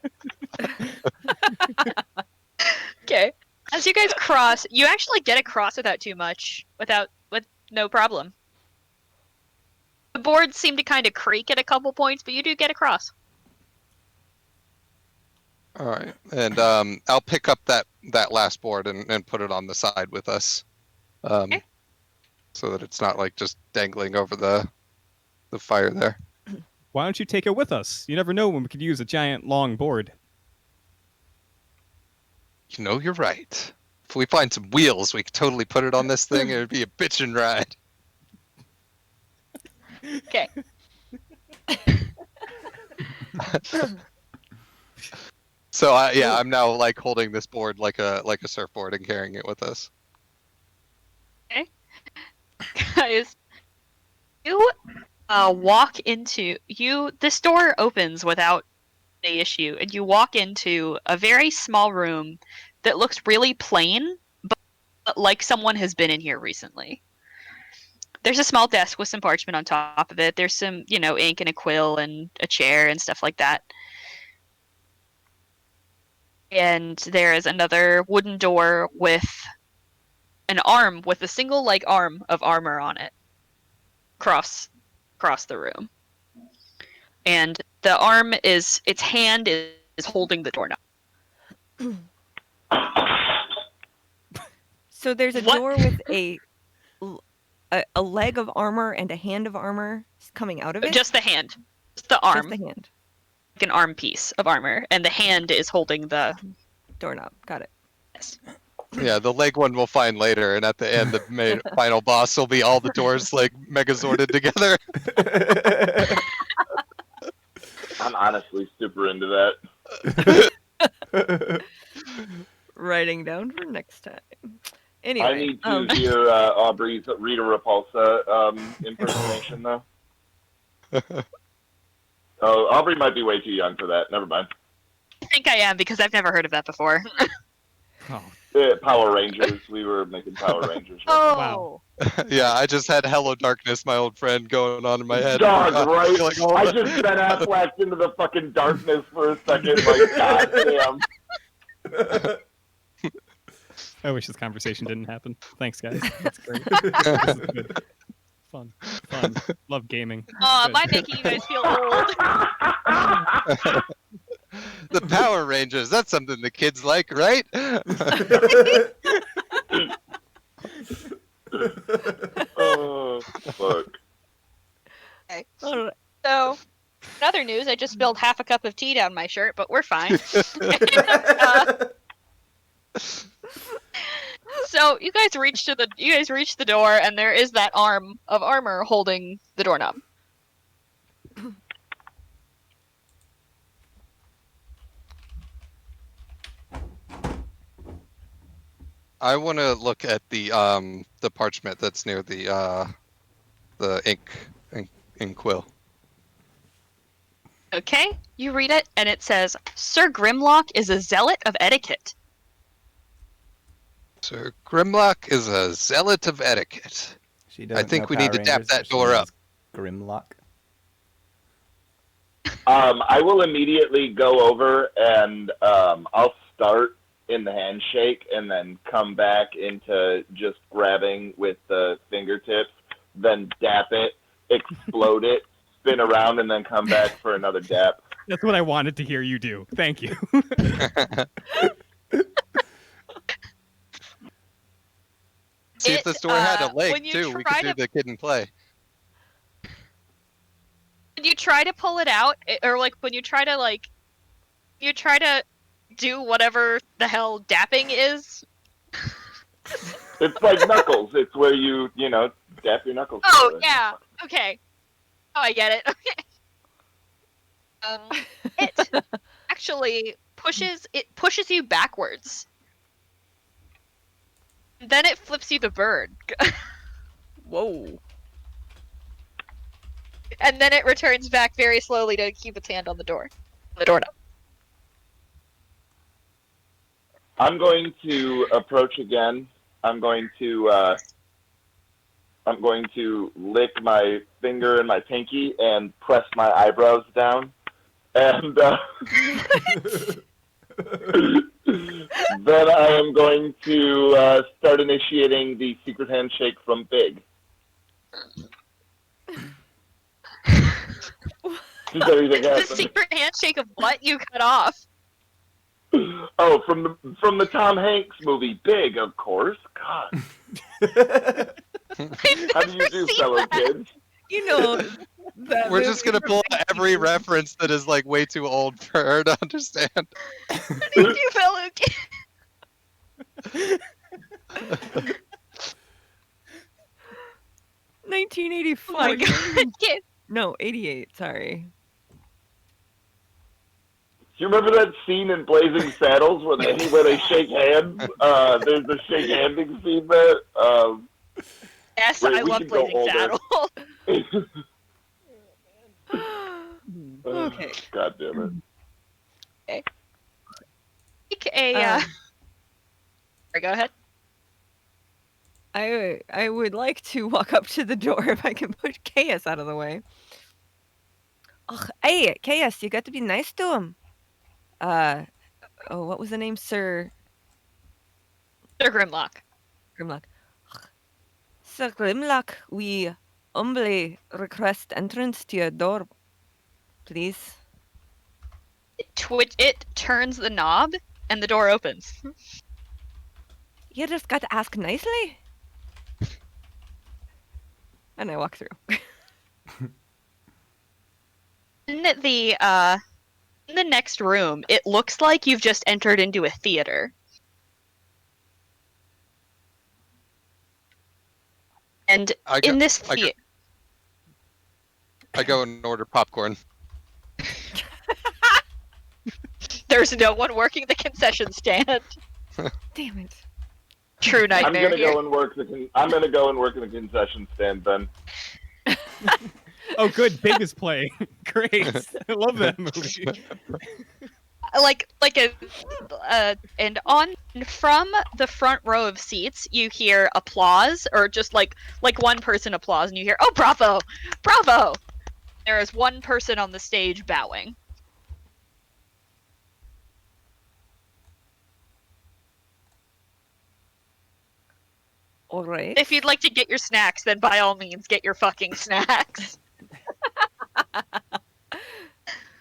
Okay. As you guys cross, you actually get across with no problem. The boards seem to kind of creak at a couple points, but you do get across. All right. And I'll pick up that last board and put it on the side with us, Okay. so that it's not like just dangling over the fire there. Why don't you take it with us? You never know when we could use a giant long board. You know, you're right. If we find some wheels, we could totally put it on this thing. It'd be a bitchin' ride. Okay. So I'm now like holding this board like a surfboard and carrying it with us. Guys, you walk into this door opens without any issue, and you walk into a very small room that looks really plain, but like someone has been in here recently. There's a small desk with some parchment on top of it. There's some, ink and a quill and a chair and stuff like that. And there is another wooden door with an arm with a single arm of armor on it across the room. And the arm its hand is holding the doorknob. So there's a What? door with a leg of armor and a hand of armor coming out of it. Just the hand. Just the arm. Just the hand. Like an arm piece of armor. And the hand is holding the Doorknob. Got it. yes. Yeah, the leg one we'll find later, and at the end, the final boss will be all the doors like megazorded together. I'm honestly super into that. Writing down for next time. Anyway, I need to hear Aubree's Rita Repulsa impersonation, though. Oh, Aubree might be way too young for that. Never mind. I think I am because I've never heard of that before. Oh, Power Rangers. We were making Power Rangers. Oh. Yeah, I just had Hello Darkness, my old friend, going on in my head. Dog, right? Like, oh, I just Ben Affleck'd into the fucking darkness for a second. Like, goddamn. I wish this conversation didn't happen. Thanks, guys. That's great. This is good. Fun. Love gaming. Am Good. I making you guys feel old? The Power Rangers, that's something the kids like, right? Oh, fuck. Okay. Alright. So, in other news, I just spilled half a cup of tea down my shirt, but we're fine. So you guys reach the door, and there is that arm of armor holding the doorknob. I want to look at the parchment that's near the ink quill. Okay, you read it, and it says, Sir Grimlock is a zealot of etiquette. Sir Grimlock is a zealot of etiquette. She I doesn't think know we need to Power tap Rangers, that so she door up. knows Grimlock. I will immediately go over and I'll start in the handshake and then come back into just grabbing with the fingertips, then dap it, explode it, spin around, and then come back for another dap. That's what I wanted to hear you do. Thank you. See if this door had a when leg you too. We try could do to- the kid and play. When you try to pull it out, or like when you try to do whatever the hell dapping is. It's like Knuckles. It's where you dap your knuckles. Oh together. yeah. Okay. Oh, I get it. Okay. It actually pushes you backwards. Then it flips you the bird. Whoa. And then it returns back very slowly to keep its hand on the doorknob. I'm going to approach again. I'm going to lick my finger and my pinky and press my eyebrows down. And then I am going to start initiating the secret handshake from Big. Does everything The happen? secret handshake of what you cut off. Oh, from the Tom Hanks movie, Big, of course. God. How do you do, fellow kids? You know that We're just movie gonna pull from every 1980s. reference that is like way too old for her to understand. What do you do, fellow kid? 1984. Oh my god. Kid. No, 88. Sorry. Do you remember that scene in Blazing Saddles where they shake hands? There's the shake handing scene there. Yes, Wait, I we love can go Blazing older. Saddle. Okay. God damn it. Make a. Sorry, go ahead. I would like to walk up to the door if I can put Chaos out of the way. Oh, hey, Chaos, you got to be nice to him. What was the name, Sir Sir Grimlock. Grimlock? Sir Grimlock, we humbly request entrance to your door, please. It turns the knob, and the door opens. You just got to ask nicely. And I walk through. In the next room, it looks like you've just entered into a theater. And I go, in this I go- theater, I go and order popcorn. there's no one working the concession stand. Damn it. True I'm nightmare gonna here. go and work I'm gonna go and work in the concession stand then. Oh, good. Big is playing. Great. I love that movie. And on from the front row of seats, you hear applause, or just like one person applause, and you hear, "Oh, bravo, bravo!" There is one person on the stage bowing. All right. If you'd like to get your snacks, then by all means, get your fucking snacks.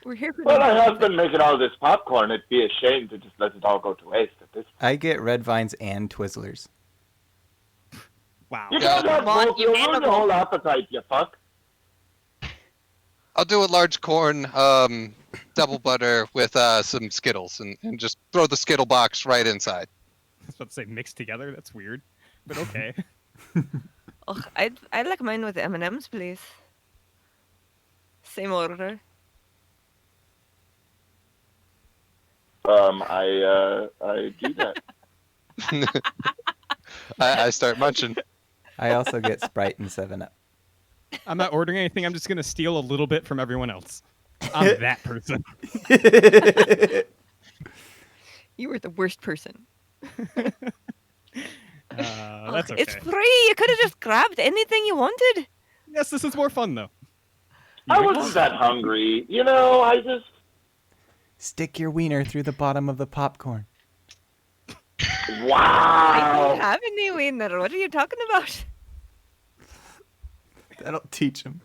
We're here for Well, the I have been making all this popcorn. It'd be a shame to just let it all go to waste at this point. I get red vines and Twizzlers. Wow. You got that Come on, both. you You'll ruin animal. your whole appetite, you fuck. I'll do a large corn double butter with some Skittles and just throw the Skittle box right inside. I was about to say mixed together. That's weird, but okay. Oh, I'd like mine with M&Ms, please. Same order. I do that. I start munching. I also get Sprite and 7-Up. I'm not ordering anything. I'm just gonna steal a little bit from everyone else. I'm that person. You were the worst person. That's okay. It's free. You could have just grabbed anything you wanted. Yes, this is more fun though. I wasn't that hungry. You know, I just. Stick your wiener through the bottom of the popcorn. I Wow. don't have any wiener. What are you talking about? That'll teach him.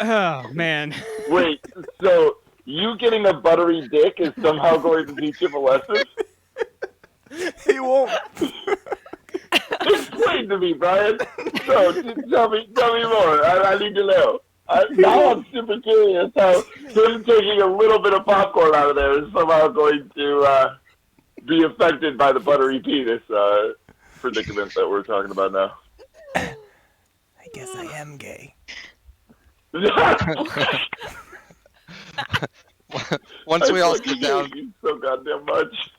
Oh man. Wait, so you getting a buttery dick is somehow going to teach him a lesson? He won't. Explain to me, Brian. So, tell me more. I need to know. Now I'm super curious how him taking a little bit of popcorn out of there is somehow going to be affected by the buttery penis predicament that we're talking about now. I guess I am gay. Once we I all fucking sit down, hate you so goddamn much.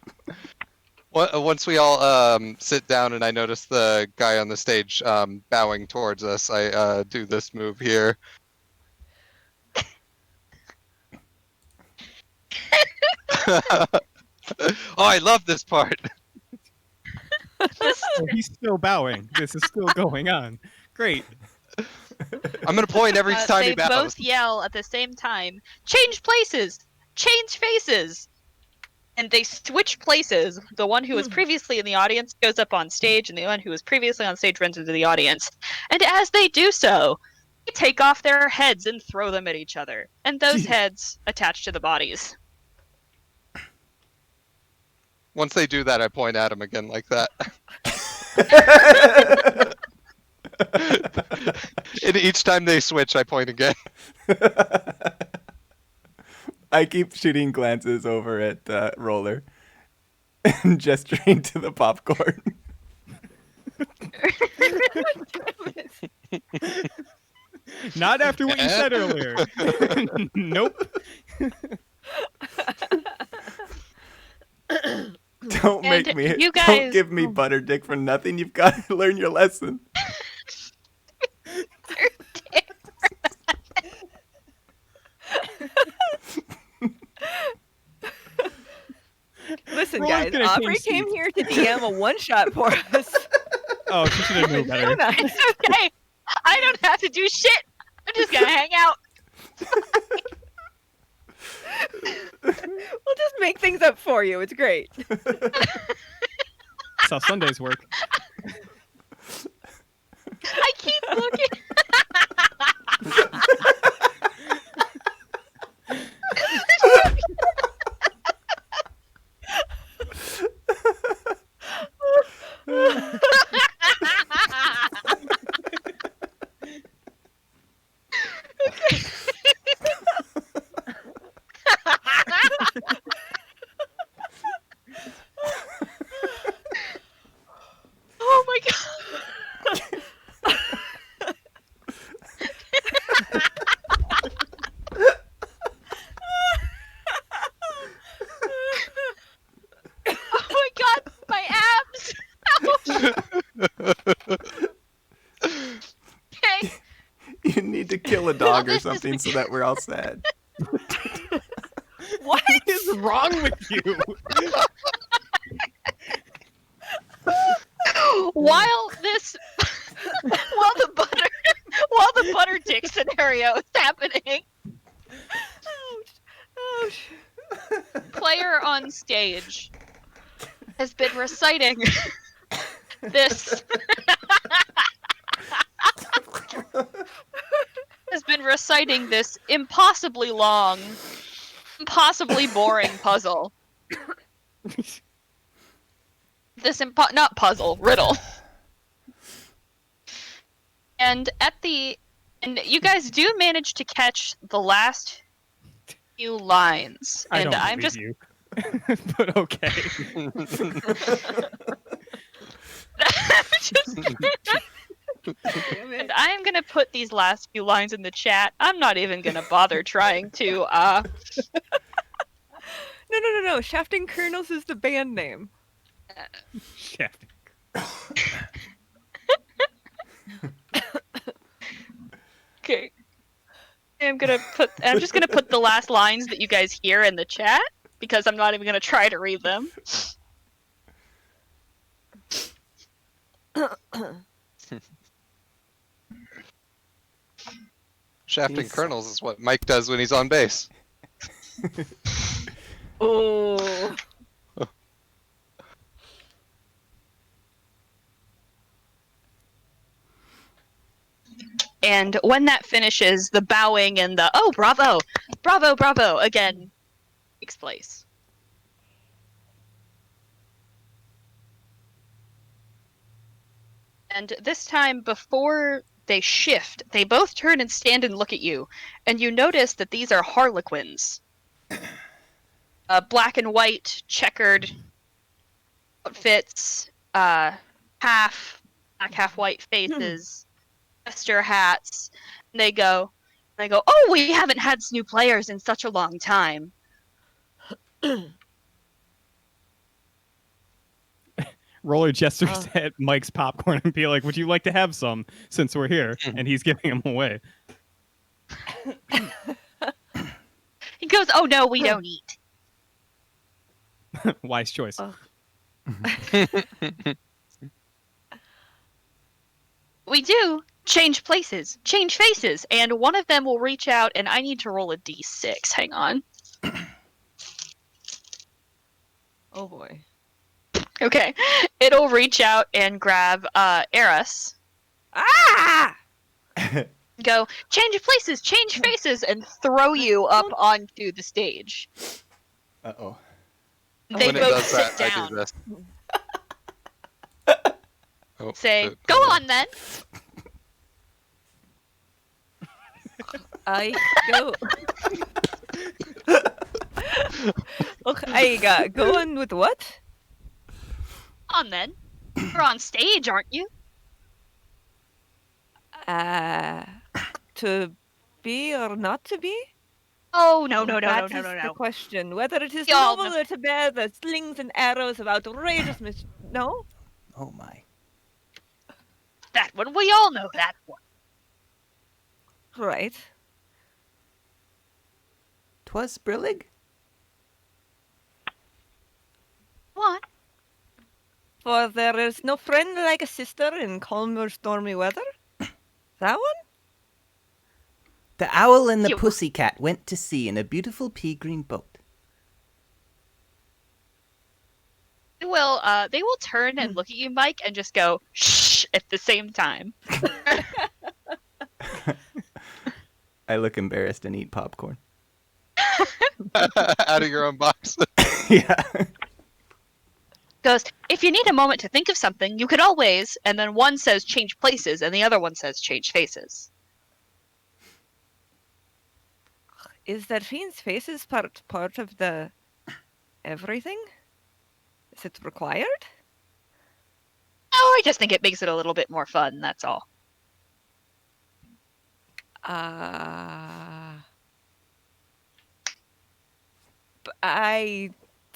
once we all sit down, and I notice the guy on the stage bowing towards us, I do this move here. Oh, I love this part. Oh, he's still bowing. This is still going on. Great. I'm gonna point every time They he bows. both yell at the same time, "Change places! Change faces!" And they switch places. The one who was previously in the audience goes up on stage, and the one who was previously on stage runs into the audience. And as they do so, they take off their heads and throw them at each other. And those Jeez. heads attach to the bodies. Once they do that, I point at him again like that. And each time they switch, I point again. I keep shooting glances over at Roller and gesturing to the popcorn. Not after what you said earlier. Nope. Don't And make me. you Don't guys- give me butter dick for nothing. You've got to learn your lesson. Listen, Roller's guys, gonna Aubree change came seats. here to DM a one-shot for us. Oh, she should have known better. Jonah. It's okay. I don't have to do shit. I'm just gonna hang out. We'll just make things up for you. It's great. That's how Sundays work. I keep looking. Oh my god. kill a dog or this is something so that we're all sad. What? What is wrong with you? while the butter dick scenario is happening, Ouch. player on stage has been reciting this impossibly long, impossibly boring puzzle. Not puzzle, riddle. And you guys do manage to catch the last few lines. I And don't I'm believe just you. But okay. Damn it. and I'm gonna put these last few lines in the chat. I'm not even gonna bother trying to No. Shafting Kernels is the band name. Shafting. Okay. I'm just gonna put the last lines that you guys hear in the chat because I'm not even gonna try to read them. Shafting He's- kernels is what Mike does when he's on base. Oh. And when that finishes, the bowing and the "oh, bravo, bravo, bravo" again takes place. And this time, before they shift, they both turn and stand and look at you, and you notice that these are harlequins. Black and white, checkered outfits, half black, half white faces, jester hats. And they go, "Oh, we haven't had new players in such a long time." Roller gestures at Mike's popcorn and be like, "Would you like to have some since we're here?" And he's giving them away. He goes, "Oh no, we don't eat." Wise choice. We do change places, change faces, and one of them will reach out, and I need to roll a d6. Hang on. Oh boy. Okay. It'll reach out and grab Eris. Ah! Go, change places, change faces, and throw you up onto the stage. Uh-oh. They When it both does sit that, I down. do this. Oh, Say, it- go oh. on then. I go. Okay, go on with what? On then. You're on stage, aren't you? To be or not to be? Oh, no, no. That is the question. Whether it is We all noble or to bear the slings and arrows of outrageous No? Oh my. That one, we all know that one. Right. 'Twas brillig? What? For there is no friend like a sister in calm or stormy weather? That one? The owl and the You- pussycat went to sea in a beautiful pea green boat. They will turn and look at you, Mike, and just go, shh, at the same time. I look embarrassed and eat popcorn. Out of your own box. Yeah. Goes, if you need a moment to think of something, you could always, and then one says change places, and the other one says change faces. Is that Fiend's faces part of the everything? Is it required? Oh, I just think it makes it a little bit more fun, that's all. I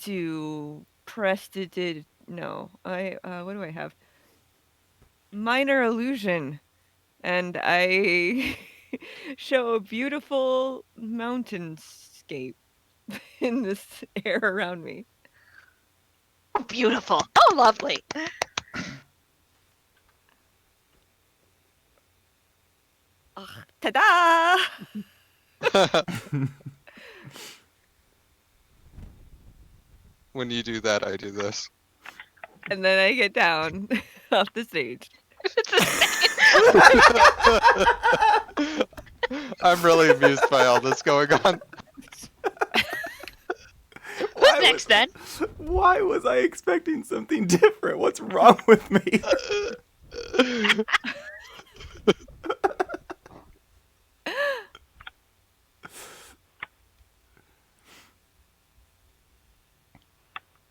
do prestidigit. No, what do I have? Minor illusion, and I show a beautiful mountainscape in this air around me. Oh, beautiful. Oh, lovely. Ta-da! When you do that, I do this. And then I get down off the stage. I'm really amused by all this going on. Who's next then? Why was I expecting something different? What's wrong with me?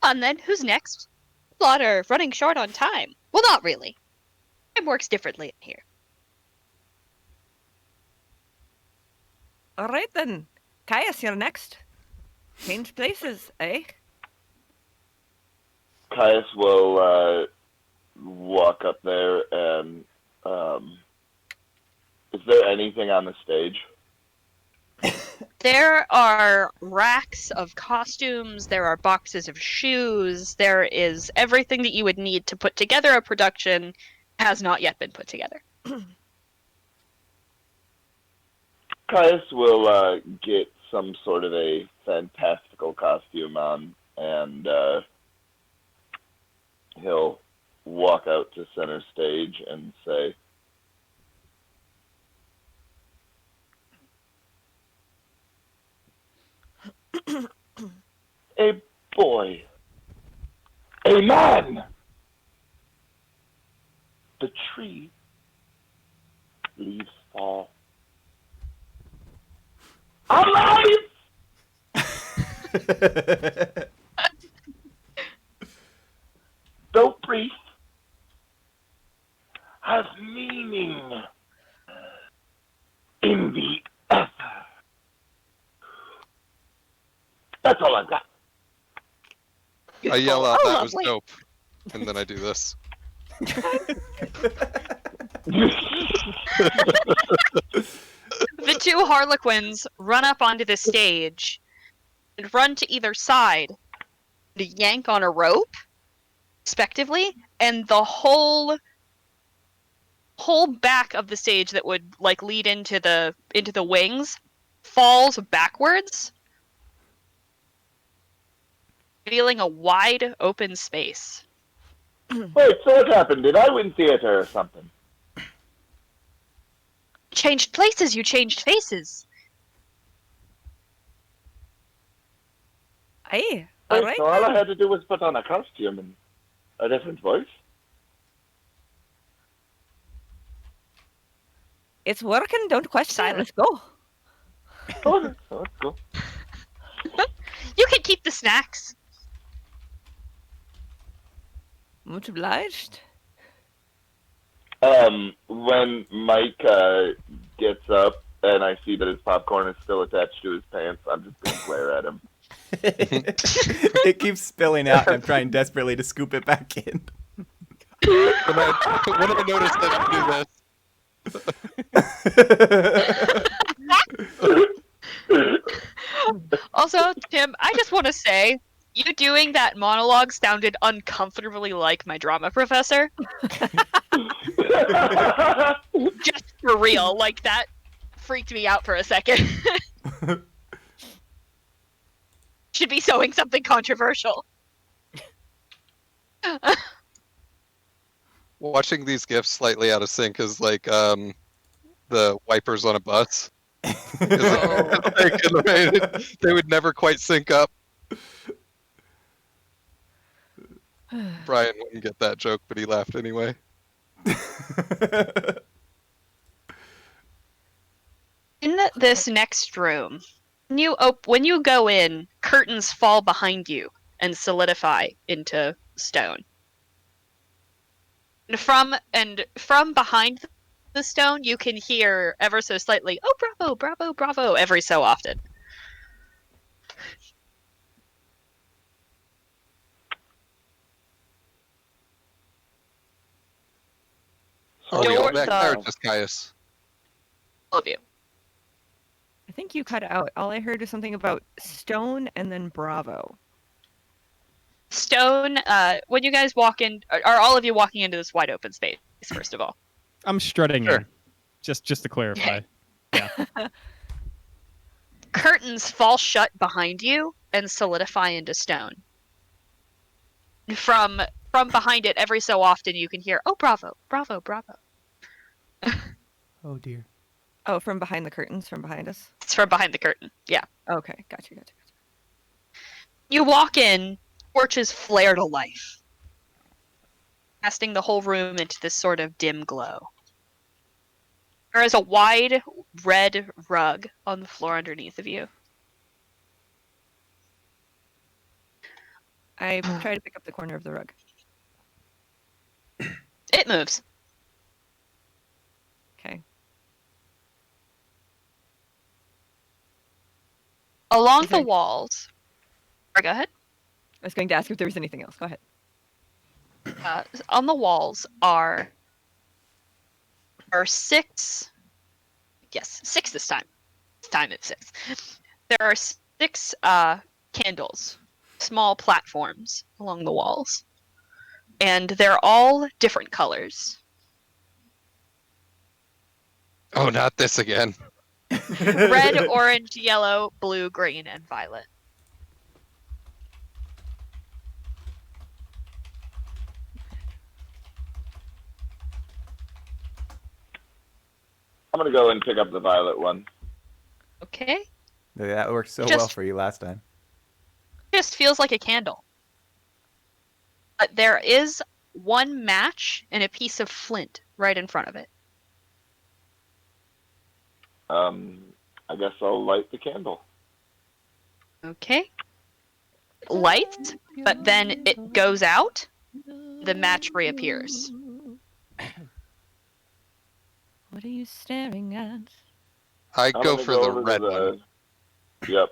And then who's next? Lot are running short on time. Well, not really. Time works differently here. All right then. Caius, you're next. Change places, eh? Caius will walk up there and is there anything on the stage? There are racks of costumes, there are boxes of shoes, there is everything that you would need to put together a production has not yet been put together. Caius will get some sort of a fantastical costume on, and he'll walk out to center stage and say, "A boy, a man, the tree, leaves fall. Alive! Though brief, has meaning in the ether." That's all I've got. I yell out, Oh, "That was lovely. dope," and then I do this. The two Harlequins run up onto the stage and run to either side to yank on a rope, respectively, and the whole back of the stage that would like lead into the wings falls backwards, revealing a wide open space. Wait, so what happened? Did I win theater or something? Changed places, you changed faces. Aye, Wait, all right so all I then. had to do was put on a costume and a different voice? It's working, don't question it. Silent. Let's go. Oh, let's go. You can keep the snacks. Much obliged. When Mike gets up and I see that his popcorn is still attached to his pants, I'm just gonna glare at him. It keeps spilling out, and I'm trying desperately to scoop it back in. When I notice that you do this. Also, Tim, I just want to say, you doing that monologue sounded uncomfortably like my drama professor. Just for real, like that freaked me out for a second. Should be sewing something controversial. Watching these gifs slightly out of sync is like the wipers on a bus. Like, in the way they would never quite sync up. Brian wouldn't get that joke, but he laughed anyway. In this next room, when you go in, curtains fall behind you and solidify into stone. And from behind the stone, you can hear ever so slightly, "Oh, bravo, bravo, bravo," every so often. Are we all Door back the- there, or just Caius? All of you. think you cut out. All I heard was something about stone and then Bravo. Stone, when you guys walk in, are all of you walking into this wide open space, first of all? I'm strutting Sure. in. Just to clarify. Curtains fall shut behind you and solidify into stone. From behind it, every so often you can hear, "Oh, bravo, bravo, bravo." Oh dear. Oh, from behind the curtains, from behind us. It's from behind the curtain. Yeah. Okay, gotcha. You walk in, torches flare to life, casting the whole room into this sort of dim glow. There is a wide red rug on the floor underneath of you. I try to pick up the corner of the rug. It moves. Okay. Along Okay. the walls. Or go ahead. I was going to ask if there was anything else. Go ahead. On the walls are six. Yes, 6 this time. This time it's 6. There are 6 candles, small platforms along the walls, and they're all different colors. Oh, not this again. Red, orange, yellow, blue, green, and violet. I'm gonna go and pick up the violet one. Okay? That worked so Just- well for you last time. Just feels like a candle. But there is one match and a piece of flint right in front of it. I guess I'll light the candle. Okay. Lights, but then it goes out. The match reappears. What are you staring at? I I'm go gonna for the over to red one. Yep.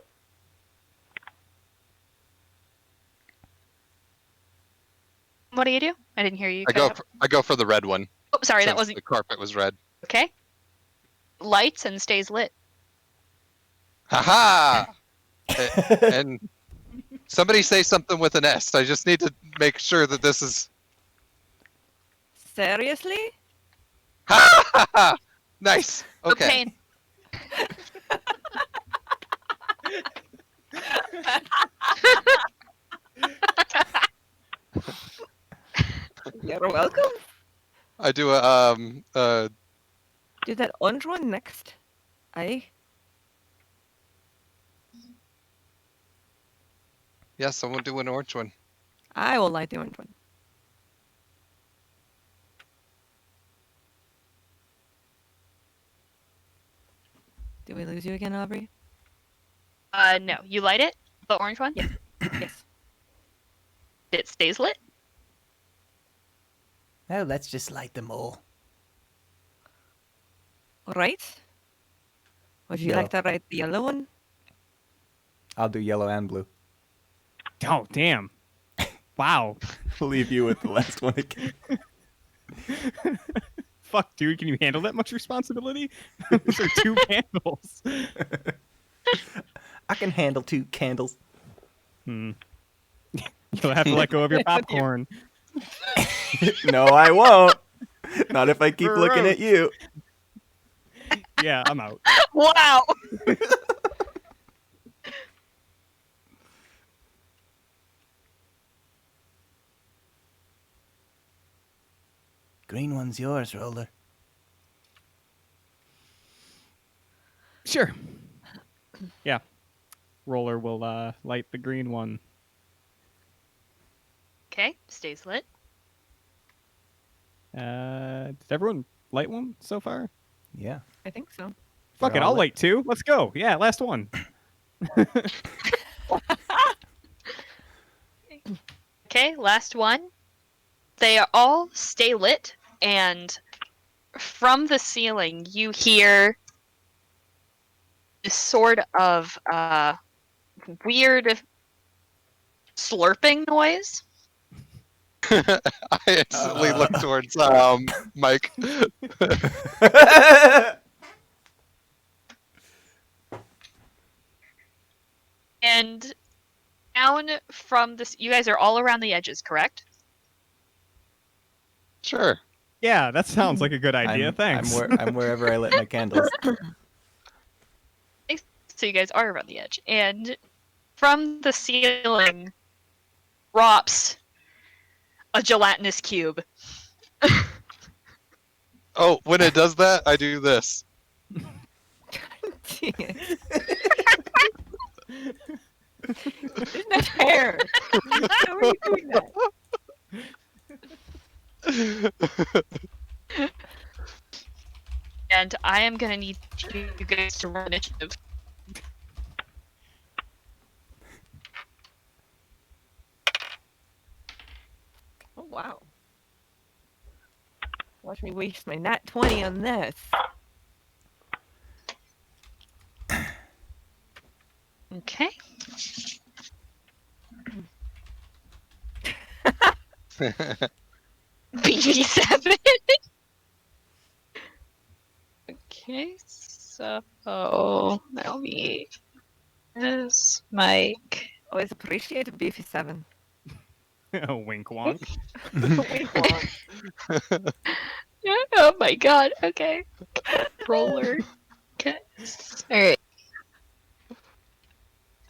What do you do? I didn't hear you. I go for the red one. Oh, sorry, that since wasn't the carpet was red. okay. Lights and stays lit. Haha! And somebody say something with an S. I just need to make sure that this is. Seriously? Nice. Okay. Okay. You're welcome. I do a Do that orange one next. yes, I will do an orange one. I will light the orange one. Did we lose you again, Aubree? No. You light it? The orange one? Yeah. Yes. It stays lit. Oh, let's just light them all. All right. Would you Yellow. like to light the yellow one? I'll do yellow and blue. Oh, damn. Wow. Leave you with the last one again. Fuck, dude, can you handle that much responsibility? Those are 2 candles. I can handle 2 candles. You'll have to let go of your popcorn. No, I won't. Not if I keep looking Gross. at you. Yeah, I'm out. Wow. Green one's yours, Roller. Sure. Yeah. Roller will light the green one. Okay. Stays lit. Did everyone light one so far? Yeah. I think so. Fuck They're it, all I'll lit. light 2. Let's go. Yeah, last one. Okay, last one. They all stay lit, and from the ceiling, you hear this sort of weird slurping noise. I instantly look towards Mike. from this, you guys are all around the edges, correct? Sure. Yeah, that sounds like a good idea. Thanks. I'm wherever I lit my candles. So you guys are around the edge, and from the ceiling drops a gelatinous cube. Oh, when it does that, I do this. There's no hair. How are you doing that? And I am gonna need you guys to roll initiative. Oh wow. Watch me waste my nat 20 on this. Okay. BB7. Okay, so that'll be this Mike. Always appreciate a beefy 7. Wink wonk. Wink wonk. Oh my god. Okay. Roller. Okay. All right.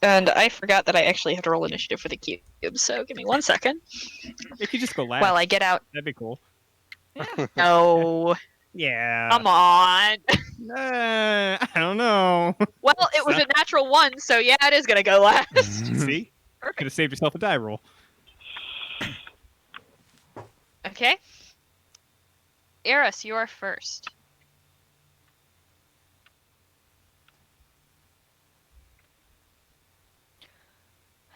And I forgot that I actually have to roll initiative for the cube. So give me 1 second If you just go last, while I get out. that'd be cool. Yeah. No. Yeah. Come on. I don't know. Well, it was a natural 1, so yeah, it is gonna go last. See? Could have saved yourself a die roll. Okay. Eris, you are first.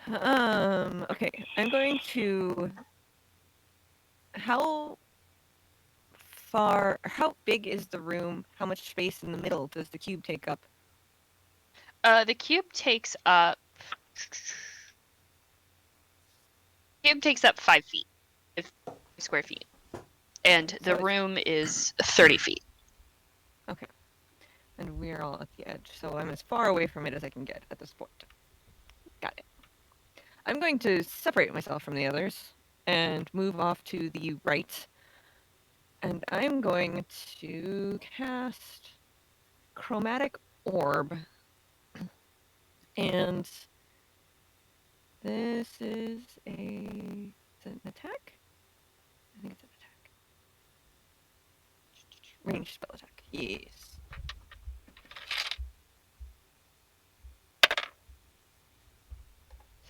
Okay. I'm going to. How big is the room? How much space in the middle does the cube take up? The cube takes up 5 feet, 5 square feet, and the room is 30 feet. Okay. And we're all at the edge, so I'm as far away from it as I can get at this point. Got it. I'm going to separate myself from the others and move off to the right. And I'm going to cast Chromatic Orb. And this is an attack? I think it's an attack. Ranged spell attack. Yes.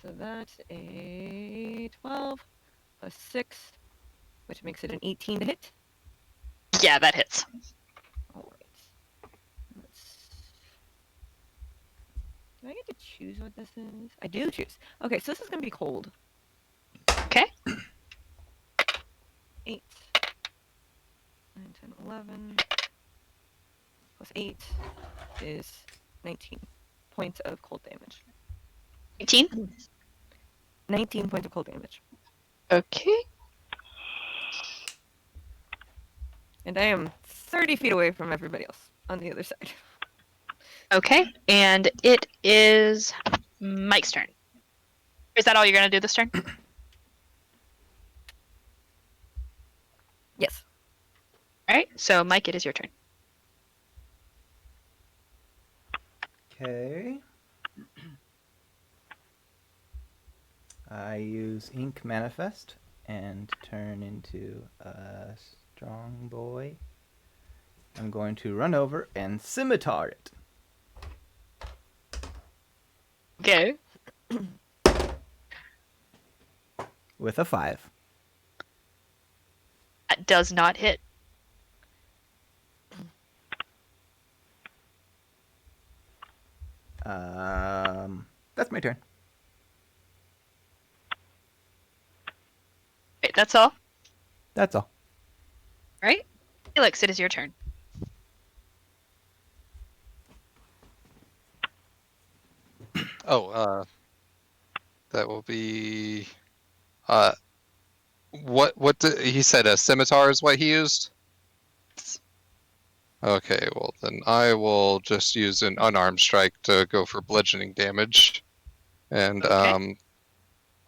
So that's a 12 plus 6, which makes it an 18 to hit. Yeah, that hits. Alright. Do I get to choose what this is? I do choose. Okay, so this is going to be cold. Okay. 8, 9, 10, 11, plus 8 is 19 points of cold damage. 18. 19 points of cold damage. Okay. And I am 30 feet away from everybody else on the other side. Okay, and it is Mike's turn. Is that all you're gonna do this turn? Yes. All right. So Mike, it is your turn. Okay. I use Ink Manifest and turn into a strong boy. I'm going to run over and scimitar it. Okay. With a 5. That does not hit. That's my turn. Wait, that's all. That's all. Right? Felix, it is your turn. Oh, that will be. He said a scimitar is what he used? Okay, well then I will just use an unarmed strike to go for bludgeoning damage. And Okay.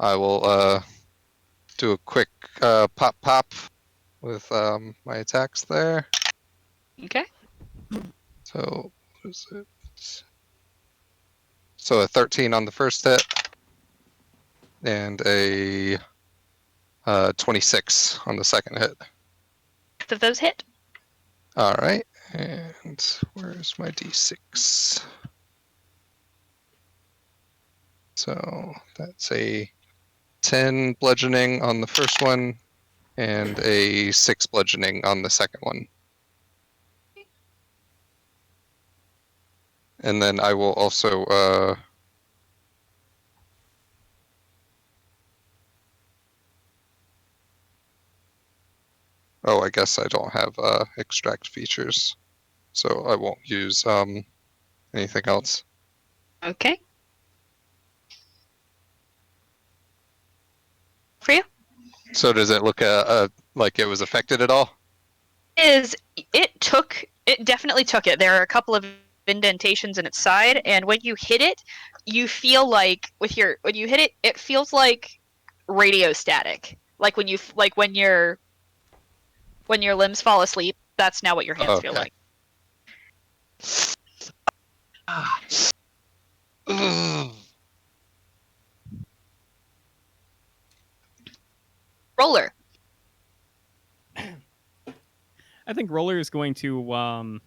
I will do a quick pop pop with my attacks there. Okay. So what is it? So a 13 on the first hit, and a 26 on the second hit. Both of those hit. All right, and where's my d6? So that's a 10 bludgeoning on the first one, and a 6 bludgeoning on the second one. And then I will also oh, I guess I don't have extract features, so I won't use anything else. Okay. For you? So does it look like it was affected at all? It definitely took it. There are a couple of indentations in its side, and when you hit it, you feel like when you hit it, it feels like radio static. Like when your limbs fall asleep, that's now what your hands feel Okay. like. Roller. I think Roller is going to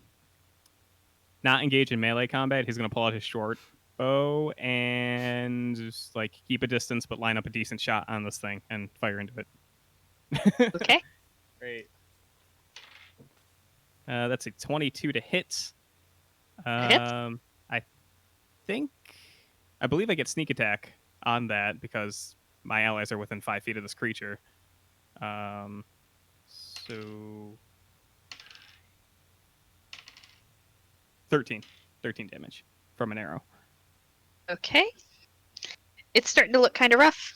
not engage in melee combat. He's going to pull out his short bow and just, like, keep a distance, but line up a decent shot on this thing and fire into it. Okay. Great. That's a 22 to hit. Hits. I believe I get sneak attack on that because my allies are within 5 feet of this creature. So 13 damage from an arrow. Okay. It's starting to look kind of rough.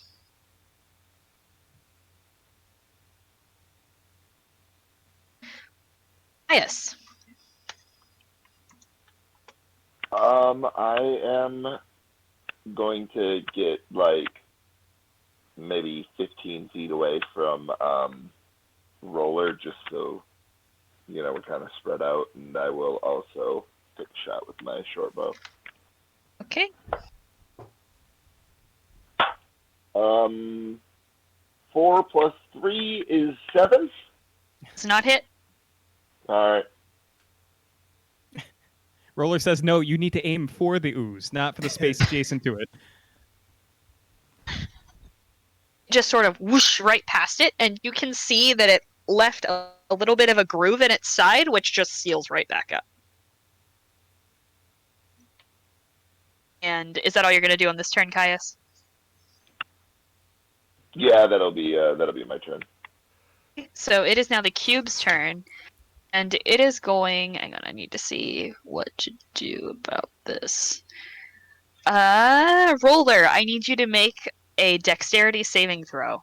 Yes. I am going to get like maybe 15 feet away from Roller, just so we're kind of spread out, and I will also take a shot with my short bow. Okay. 4 plus 3 is 7. It's not hit. All right. Roller says, no, you need to aim for the ooze, not for the space adjacent to it. Just sort of whoosh right past it, and you can see that it left a little bit of a groove in its side, which just seals right back up. And is that all you're going to do on this turn, Caius? Yeah, that'll be my turn. So it is now the cube's turn, and it is going. Hang on, I need to see what to do about this. Roller, I need you to make a dexterity saving throw.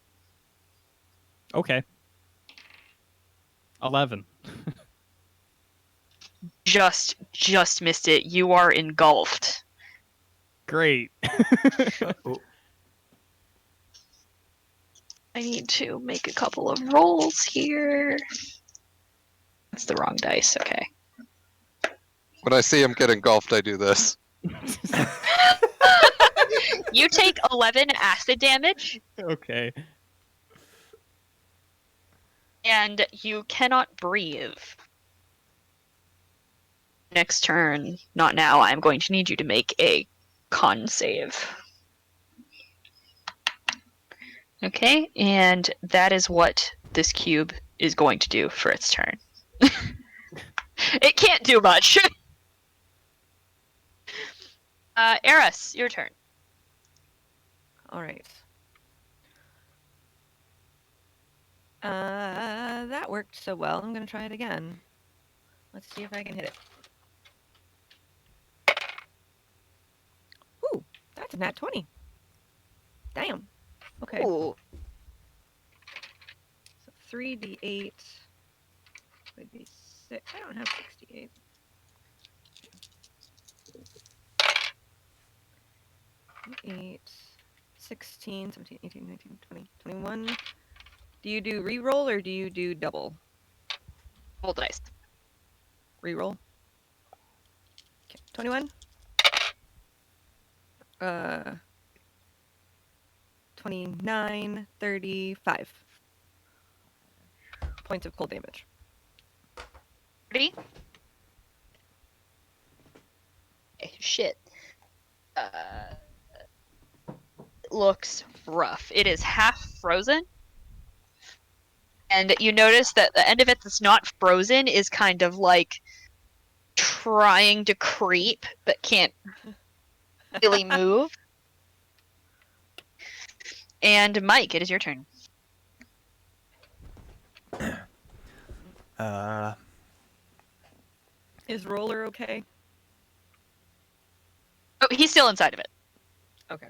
Okay. 11. Just missed it. You are engulfed. Great. I need to make a couple of rolls here. That's the wrong dice. Okay. When I see him get engulfed, I do this. You take 11 acid damage, Okay. and you cannot breathe. Next turn, not now, I'm going to need you to make a con save. Okay, and that is what this cube is going to do for its turn. It can't do much. Eris, your turn. All right. That worked so well. I'm gonna try it again. Let's see if I can hit it. Ooh, that's a nat 20. Damn. Okay. Ooh. So 3d8 would be 6. I don't have 68. 8. 16, 17, 18, 19, 20, 21. Do you do reroll or do you do double? Roll dice. Reroll. Okay, 21. 29, 35 points of cold damage. 30. Okay, shit. It looks rough. It is half frozen. And you notice that the end of it that's not frozen is kind of like trying to creep, but can't really move. And Mike, it is your turn. Is Roller okay? Oh, he's still inside of it. Okay.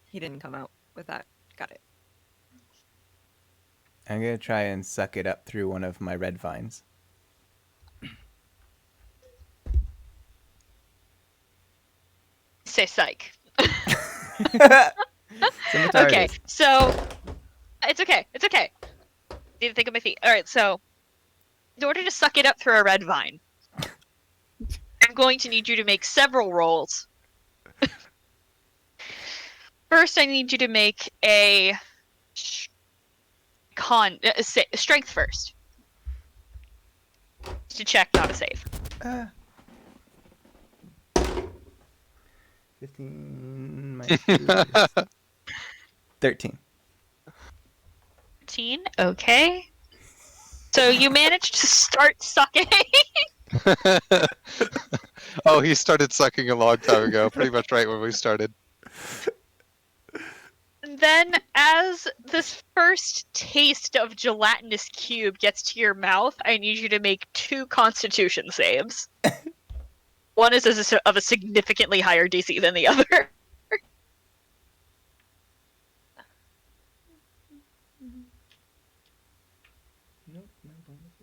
He didn't come out with that. Got it. I'm gonna try and suck it up through one of my red vines. Say psych. Scimitar it Okay, is. so it's okay. It's okay. Need to think of my feet. All right, so in order to suck it up through a red vine, I'm going to need you to make several rolls. First, I need you to make a strength first to check, not a save. 15 minus 2 is 13. 13. Okay. So you managed to start sucking. Oh, he started sucking a long time ago, pretty much right when we started. And then, as this first taste of gelatinous cube gets to your mouth, I need you to make 2 Constitution saves. One is of a significantly higher DC than the other. Nope, no bonus.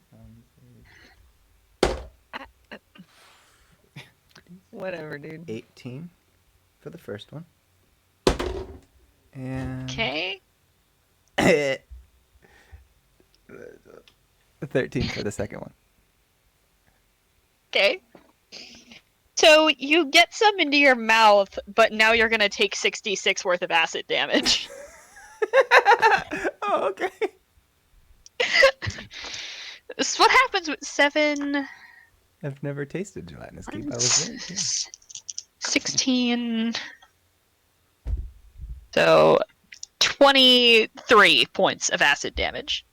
Whatever, dude. 18 for the first one. And Okay. 13 for the second one. Okay. So you get some into your mouth, but now you're gonna take 66 worth of acid damage. Oh, okay. This is what happens with 7... I've never tasted gelatinous cube. I was very curious. 16... So, 23 points of acid damage.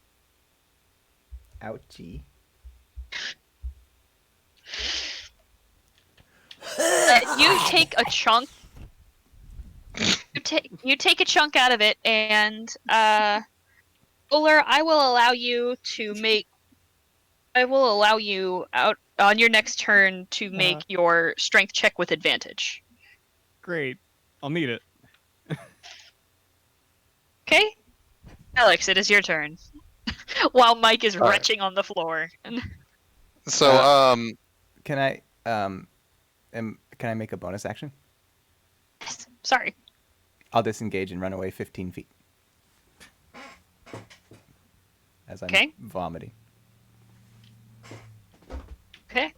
Ouchie. You take a chunk. You take a chunk out of it, and Uller, I will allow you to make. I will allow you out on your next turn to make your strength check with advantage. Great. I'll need it. Okay, Alex, it is your turn. While Mike is All right. retching on the floor. So, Can I can I make a bonus action? Sorry. I'll disengage and run away 15 feet. As I'm Okay. vomiting. Okay.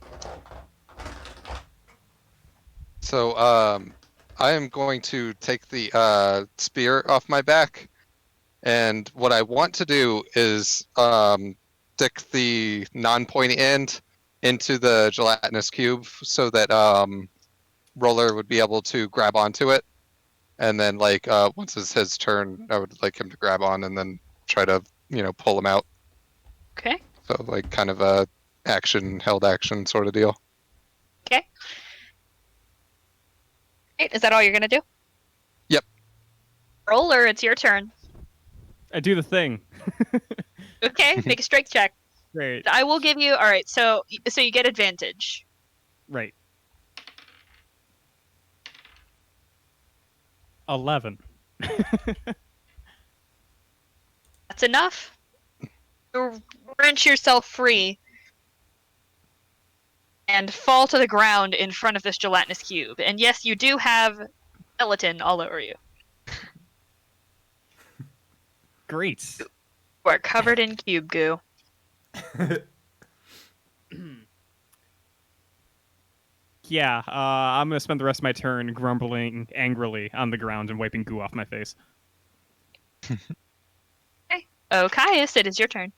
So, I am going to take the spear off my back, and what I want to do is stick the non-pointy end into the gelatinous cube so that Roller would be able to grab onto it, and then like once it's his turn, I would like him to grab on and then try to pull him out. Okay. So like kind of a held action sort of deal. Okay. Right, is that all you're gonna do? Yep. Roller, it's your turn. I do the thing. Okay, make a strength check. Great. I will give you. All right, so you get advantage. Right. 11. That's enough. You wrench yourself free and fall to the ground in front of this gelatinous cube. And yes, you do have skeleton all over you. Great. We're covered in cube goo. Yeah, I'm gonna spend the rest of my turn grumbling angrily on the ground and wiping goo off my face. Oh, Caius, it is your turn.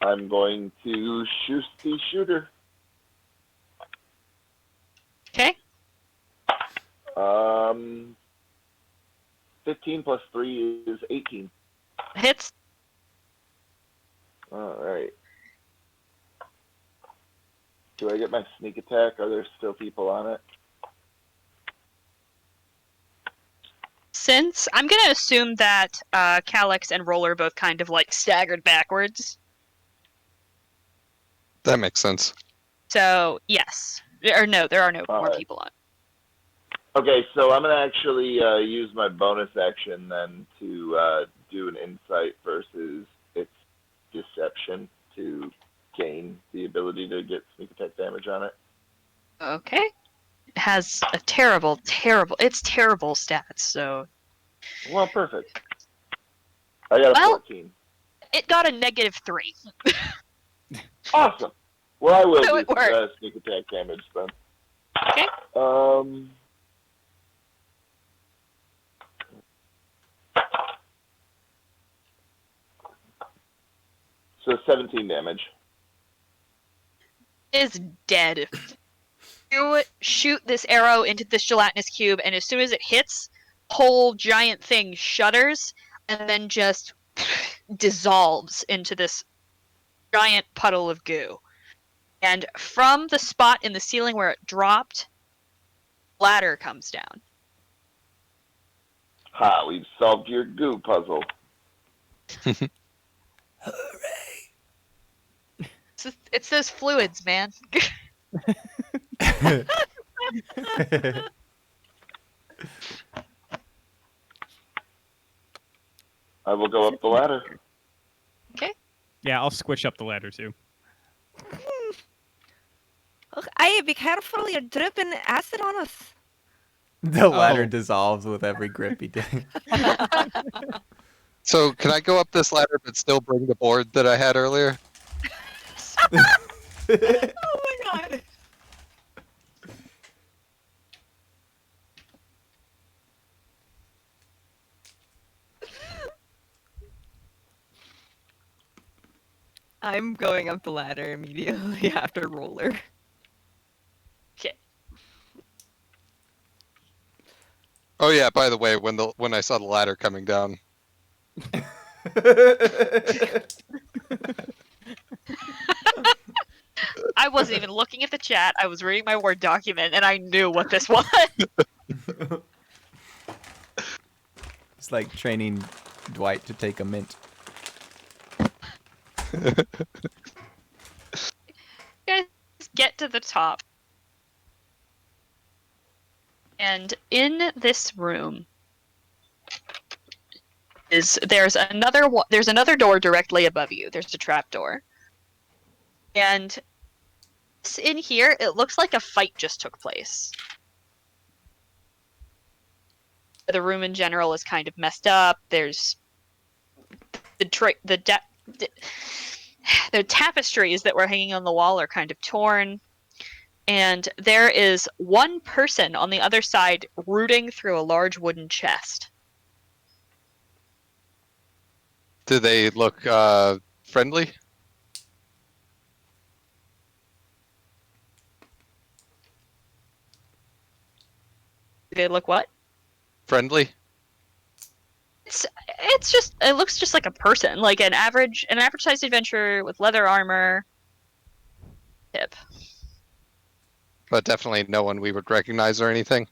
I'm going to shoot the shooter. Okay. 15 plus 3 is 18. Hits. Alright. Do I get my sneak attack? Are there still people on it? Since I'm gonna assume that Calyx and Roller both kind of like staggered backwards. That makes sense. So yes. Or no, there are no more Alright. people on. Okay, so I'm going to actually use my bonus action then to do an insight versus its deception to gain the ability to get sneak attack damage on it. Okay. It has a terrible stats, so Well, perfect. I got a Well- 14. it got a -3. Awesome. Well, I will So do it worked. sneak attack damage then. Okay. So 17 damage. Is dead. You shoot this arrow into this gelatinous cube, and as soon as it hits, whole giant thing shudders and then just dissolves into this giant puddle of goo. And from the spot in the ceiling where it dropped, ladder comes down. Ha, we've solved your goo puzzle. It's those fluids, man. I will go up the ladder. Yeah, I'll squish up the ladder too. Look, Aye, be careful, you're dripping acid on us. The ladder Oh. dissolves with every grip he takes. So can I go up this ladder but still bring the board that I had earlier? Oh my god. I'm going up the ladder immediately after Roller. Oh yeah, by the way, when I saw the ladder coming down, I wasn't even looking at the chat. I was reading my Word document, and I knew what this was. It's like training Dwight to take a mint. You guys get to the top. And in this room there's another door directly above you. There's a trap door. And in here, it looks like a fight just took place. The room in general is kind of messed up. There's the tapestries that were hanging on the wall are kind of torn. And there is one person on the other side rooting through a large wooden chest. do they look friendly? They look what? Friendly? It looks just like a person, like an average sized adventurer with leather armor. Tip. But definitely no one we would recognize or anything.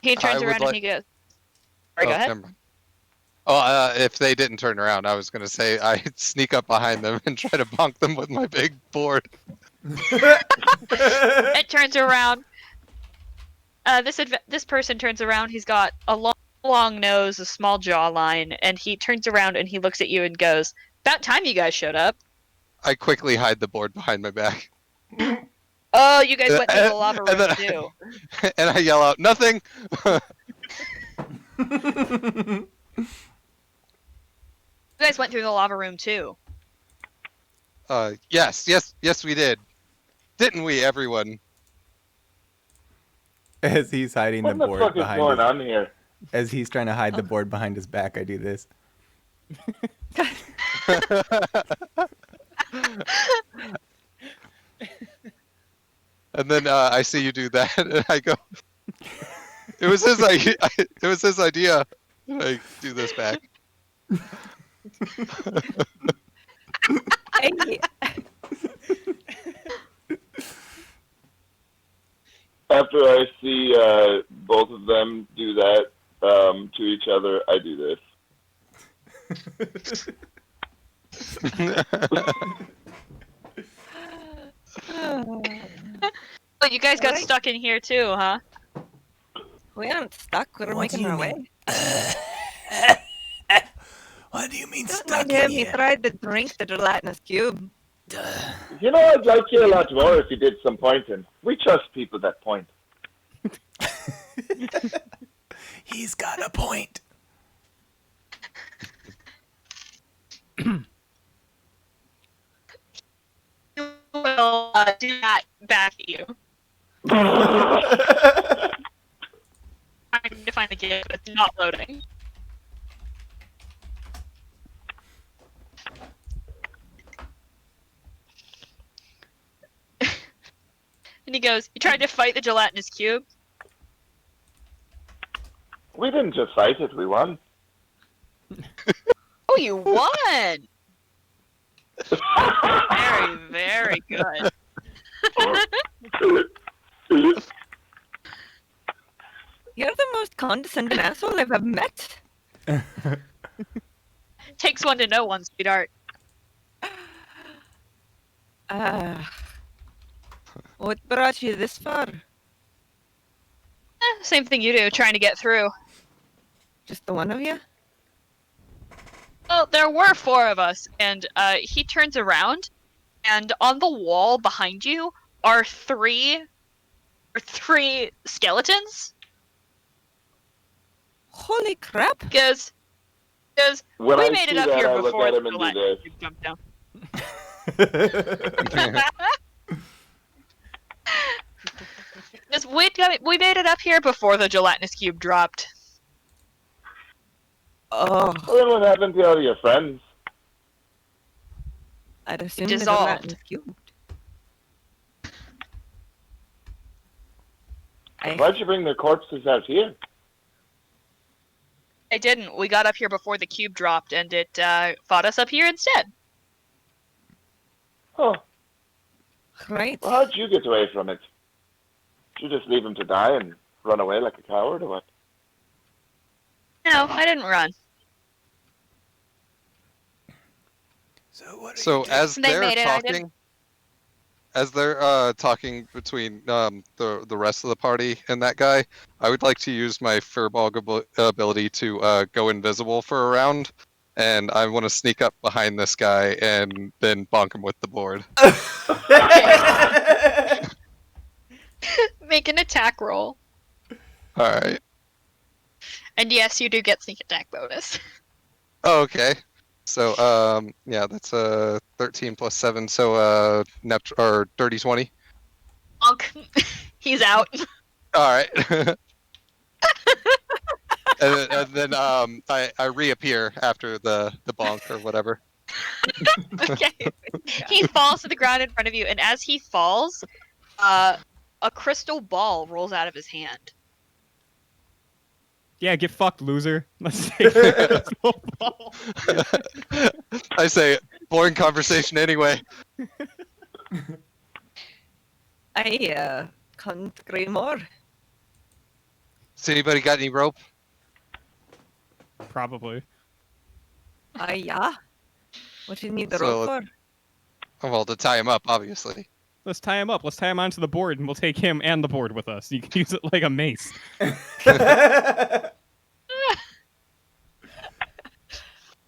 He turns would around like- and he goes. Sorry, go ahead. Never mind. Oh, if they didn't turn around, I was gonna say I'd sneak up behind them and try to bonk them with my big board. It turns around. This person turns around. He's got a long nose, a small jawline, and he turns around and he looks at you and goes, "About time you guys showed up." I quickly hide the board behind my back. Oh, you guys went through the lava And room then- too. And I yell out, "Nothing!" You guys went through the lava room too. Yes, we did. Didn't we, everyone? As he's hiding What the the board fuck is behind going his, on here? as he's trying to hide the board behind his back, I do this. And then I see you do that, and I go, "It was his idea." It was his idea. And I do this back. Hey, After I see both of them do that to each other, I do this. Oh, you guys got Alright. stuck in here too, huh? we aren't stuck. We're What do making you our mean? way. What do you mean Don't stuck mind in him. He here? tried to drink the gelatinous cube. You know, I'd like you a lot more if you did some pointing. We trust people that point. He's got a point. Will do that back at you. Trying to find the gift, but it's not loading. And he goes, "You tried to fight the gelatinous cube?" We didn't just fight it, we won. Oh, you won! Very, very good. You're the most condescending asshole I've ever met. Takes one to know one, sweetheart. What brought you this far? Same thing you do, trying to get through. Just the one of you? Well, there were four of us, and he turns around, and on the wall behind you are three skeletons. Holy crap! Because When we I made it see up that, here I look before at the him and do gelatinous this. cube jumped down. Just we made it up here before the gelatinous cube dropped. Oh, Well, then what happened to all your friends? I'd assume dissolved. the gelatinous cube. Why'd you bring their corpses out here? I didn't. We got up here before the cube dropped, and it fought us up here instead. Huh. Right. Well, how'd you get away from it? Did you just leave him to die and run away like a coward, or what? No, I didn't run. So what? Are So you doing? as They they're made it, I talking, talking between the rest of the party and that guy, I would like to use my furball ability to go invisible for a round, and I want to sneak up behind this guy and then bonk him with the board. Make an attack roll. All right. And yes, you do get sneak attack bonus. Oh, okay. So yeah, that's 13 plus 7, so or dirty 20. Bonk. He's out. All right. and then I reappear after the bonk or whatever. Okay. He falls to the ground in front of you, and as he falls, a crystal ball rolls out of his hand. Yeah, get fucked, loser. Let's take the crystal ball. I say, boring conversation anyway. I can't agree more. Has anybody got any rope? Probably. Yeah. What do you need the So, rope for? Well, to tie him up, obviously. Let's tie him up. Let's tie him onto the board, and we'll take him and the board with us. You can use it like a mace.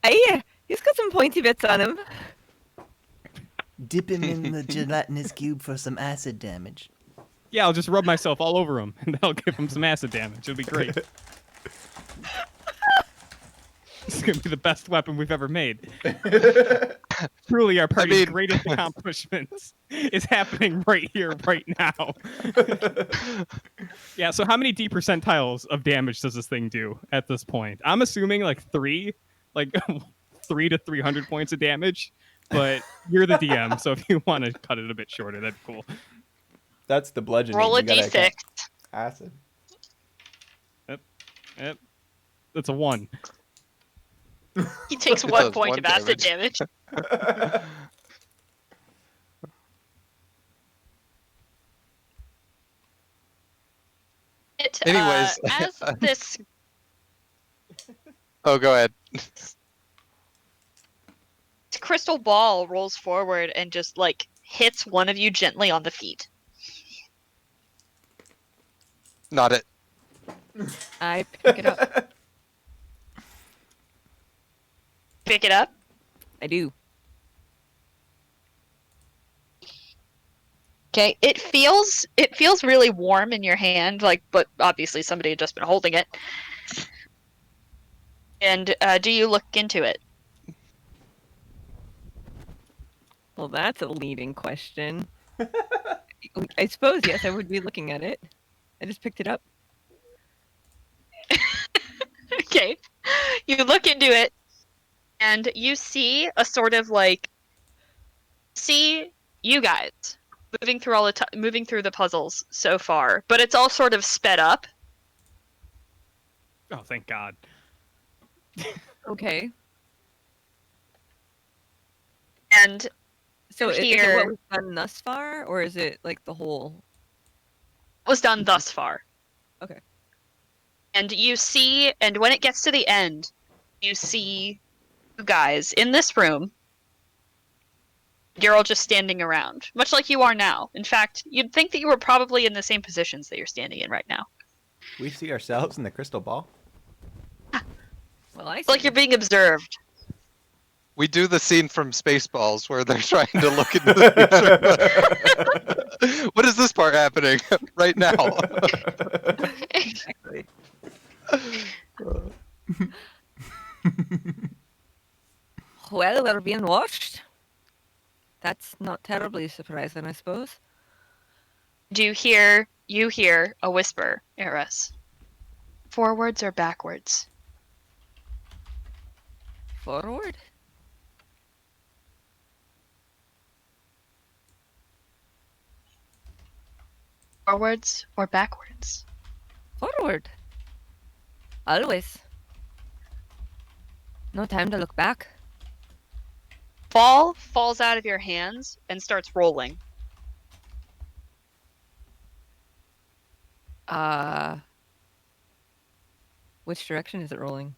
Aye, he's got some pointy bits on him. Dip him in the gelatinous cube for some acid damage. Yeah, I'll just rub myself all over him, and that'll give him some acid damage. It'll be great. This is gonna be the best weapon we've ever made. Truly, our party's greatest accomplishments is happening right here, right now. Yeah. So, how many D percentiles of damage does this thing do at this point? I'm assuming like 3, like 3 to 300 points of damage. But you're the DM, so if you want to cut it a bit shorter, that'd be cool. That's the bludgeoning. Roll a You gotta d6. count acid. Yep. That's a 1. He takes It 1 does point one of acid damage. Anyways. As this Oh, go ahead. crystal ball rolls forward and just like hits one of you gently on the feet. Not it. I pick it up. Pick it up. I do. Okay, it feels really warm in your hand, like, but obviously somebody had just been holding it. And do you look into it? Well, that's a leading question. I suppose, yes, I would be looking at it. I just picked it up. Okay, you look into it, and you see a sort of like see you guys moving through moving through the puzzles so far, but it's all sort of sped up. Oh, thank God. Okay. And So is it here what we've done thus far, or is it like the whole? it was done thus far. Okay. And you see, and when it gets to the end, you see you guys in this room. You're all just standing around, much like you are now. In fact, you'd think that you were probably in the same positions that you're standing in right now. We see ourselves in the crystal ball. Well, I It's like see. you're being observed. We do the scene from Spaceballs where they're trying to look into the future. What is this part happening right now? Exactly. Well, we're being watched. That's not terribly surprising, I suppose. You hear a whisper, Eris. Forwards or backwards? Forward. Forwards or backwards? Forward. Always. No time to look back. Ball falls out of your hands and starts rolling. Which direction is it rolling?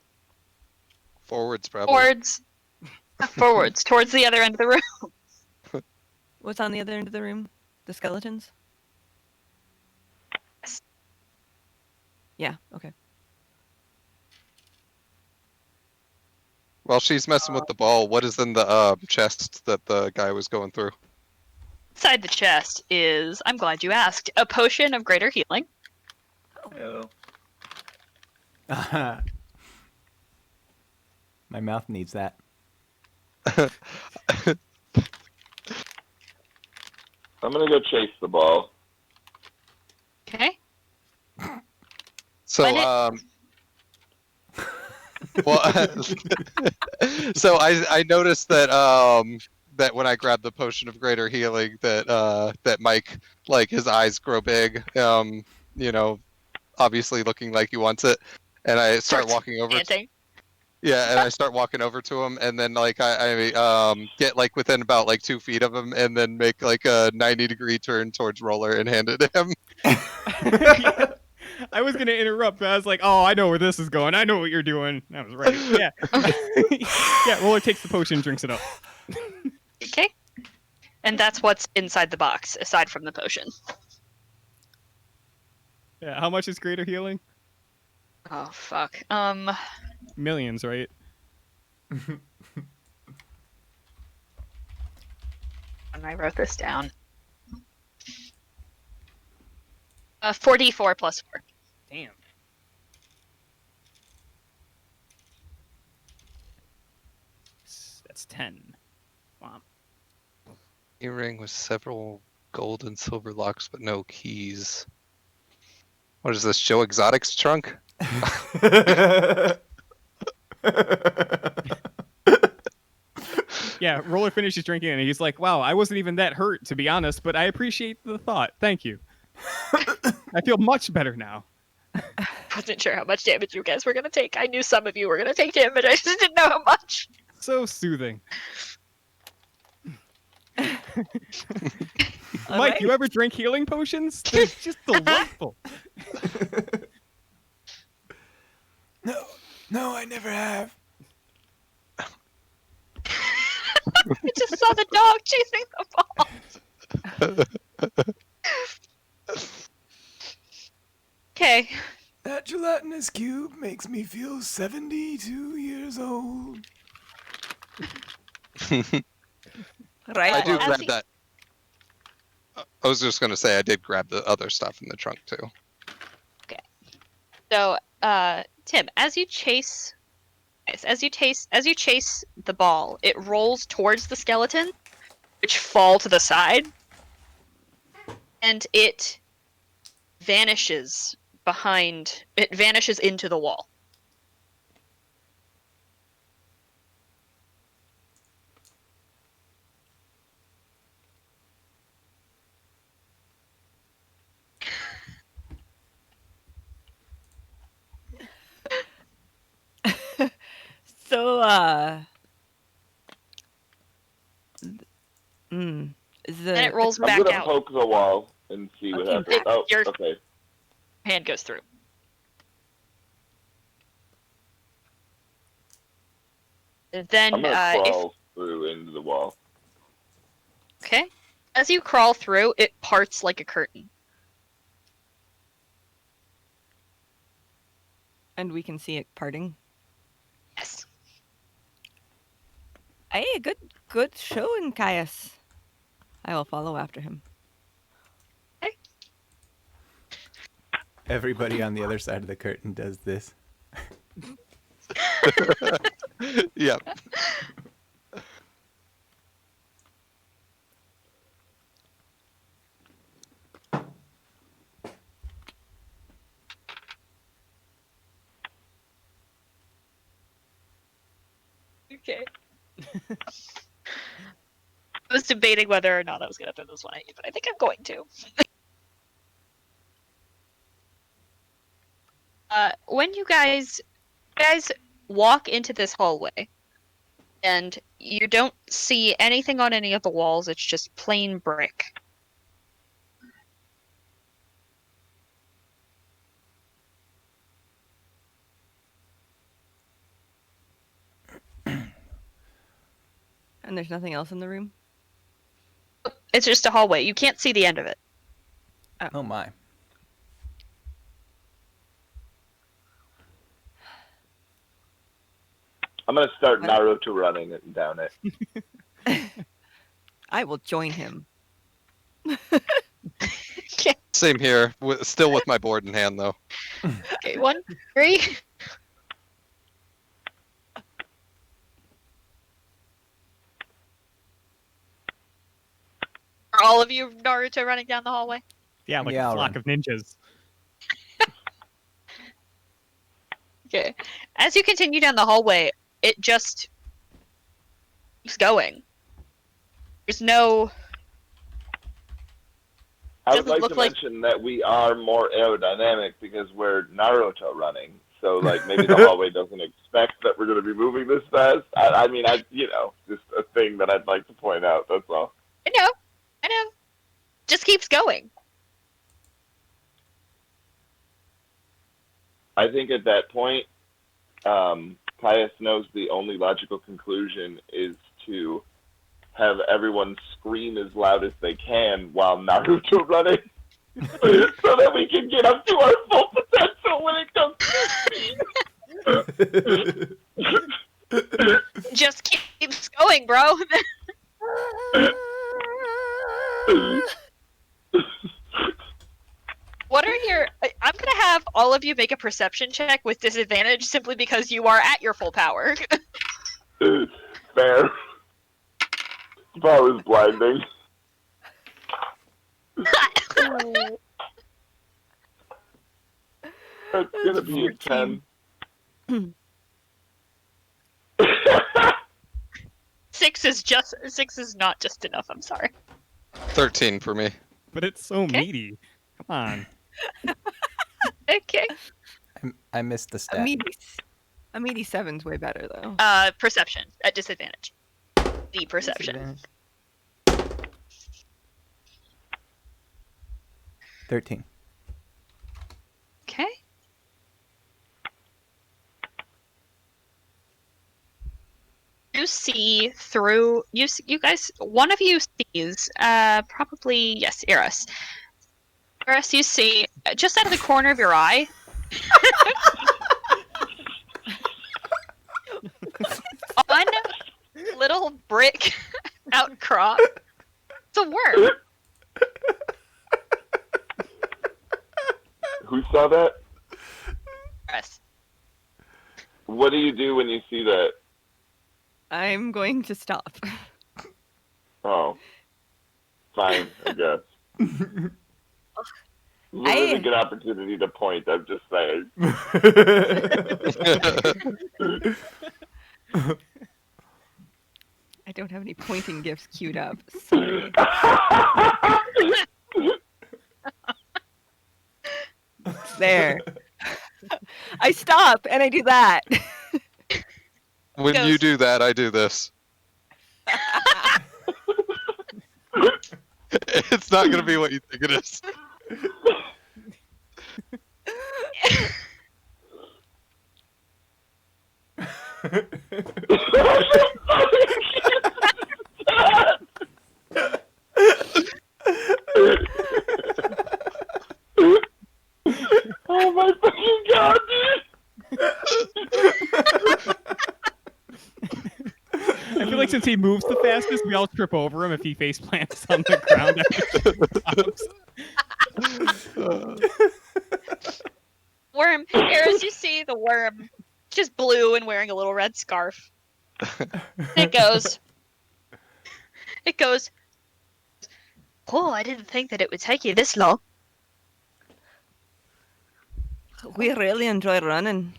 Forwards, probably. Forwards, towards the other end of the room. What's on the other end of the room? The skeletons? Yes. Yeah, okay. While she's messing with the ball, what is in the chest that the guy was going through? Inside the chest is, I'm glad you asked, a potion of greater healing. My mouth needs that. I'm gonna go chase the ball. Okay. So, When well, so I noticed that that when I grabbed the potion of greater healing, that Mike, like, his eyes grow big, you know, obviously looking like he wants it, and I start walking over. Yeah, and I start walking over to him, and then like I get like within about like 2 feet of him, and then make like a 90-degree turn towards Roller and hand it to him. Yeah. I was gonna interrupt, but I was like, "Oh, I know where this is going. I know what you're doing." I was right. Yeah, yeah. Roller takes the potion, drinks it up. Okay. And that's what's inside the box, aside from the potion. Yeah. How much is greater healing? Oh fuck. Millions, right? And I wrote this down. 4d4 plus 4. Damn. That's 10. Wow. Earring with several gold and silver locks, but no keys. What is this, Joe Exotic's trunk? Yeah, Roller finishes drinking and he's like, wow, I wasn't even that hurt, to be honest, but I appreciate the thought. Thank you. I feel much better now. I wasn't sure how much damage you guys were going to take. I knew some of you were going to take damage. I just didn't know how much. So soothing. All Mike, right. you ever drink healing potions? They're just delightful. No, I never have. I just saw the dog chasing the ball. Okay. That gelatinous cube makes me feel 72 years old. Right. I do as grab he- that. I was just gonna say I did grab the other stuff in the trunk too. So, Tim, as you chase the ball, it rolls towards the skeleton, which fall to the side, and it vanishes into the wall. So, Then it rolls I'm back gonna out. poke the wall and see what Okay, happens. Oh, your okay. hand goes through. Then, I'm gonna if crawl through into the wall. okay, as you crawl through, it parts like a curtain. and we can see it parting. Yes. Hey, good showing, Caius. I will follow after him. Everybody on the other side of the curtain does this. Yep. Okay. I was debating whether or not I was gonna throw this one at you, but I think I'm going to. When you guys walk into this hallway, and you don't see anything on any of the walls, it's just plain brick. And there's nothing else in the room? It's just a hallway. You can't see the end of it. Oh my. I'm gonna start Naruto running it down it. I will join him. Same here. Still with my board in hand though. Okay, 1, 3. Are all of you Naruto running down the hallway? Yeah, like Yeah, a I'll flock run. of ninjas. Okay. As you continue down the hallway, it just keeps going. There's no. I would Doesn't like look to like- mention that we are more aerodynamic because we're Naruto running. So, like, maybe the hallway doesn't expect that we're going to be moving this fast. I mean, just a thing that I'd like to point out. That's all. I know. Just keeps going. I think at that point, Caius knows the only logical conclusion is to have everyone scream as loud as they can while Naruto running, so that we can get up to our full potential when it comes to speed. Just keeps going, bro. all of you make a perception check with disadvantage simply because you are at your full power. Fair. Power's blinding. It's gonna be a 10. 6 is not just enough. I'm sorry. 13 for me. But it's so Okay. meaty. Come on. Okay. I missed the stat. A meaty 7's way better though. Perception at disadvantage. The perception. 13. Okay. You see through you guys. One of you sees probably yes, Eris. Eris, you see just out of the corner of your eye. On a little brick outcrop, it's a worm. Who saw that? Eris. What do you do when you see that? I'm going to stop. Oh. Fine, I guess. Literally a good opportunity to point, I'm just saying. I don't have any pointing gifts queued up. Sorry. There. I stop and I do that. When you do that, I do this. It's not gonna be what you think it is. Oh my fucking god, dude! I feel like since he moves the fastest, we all trip over him if he face plants on the ground after he stops. Worm. Eris, you see the worm, just blue and wearing a little red scarf. It goes. Oh, I didn't think that it would take you this long. We really enjoy running.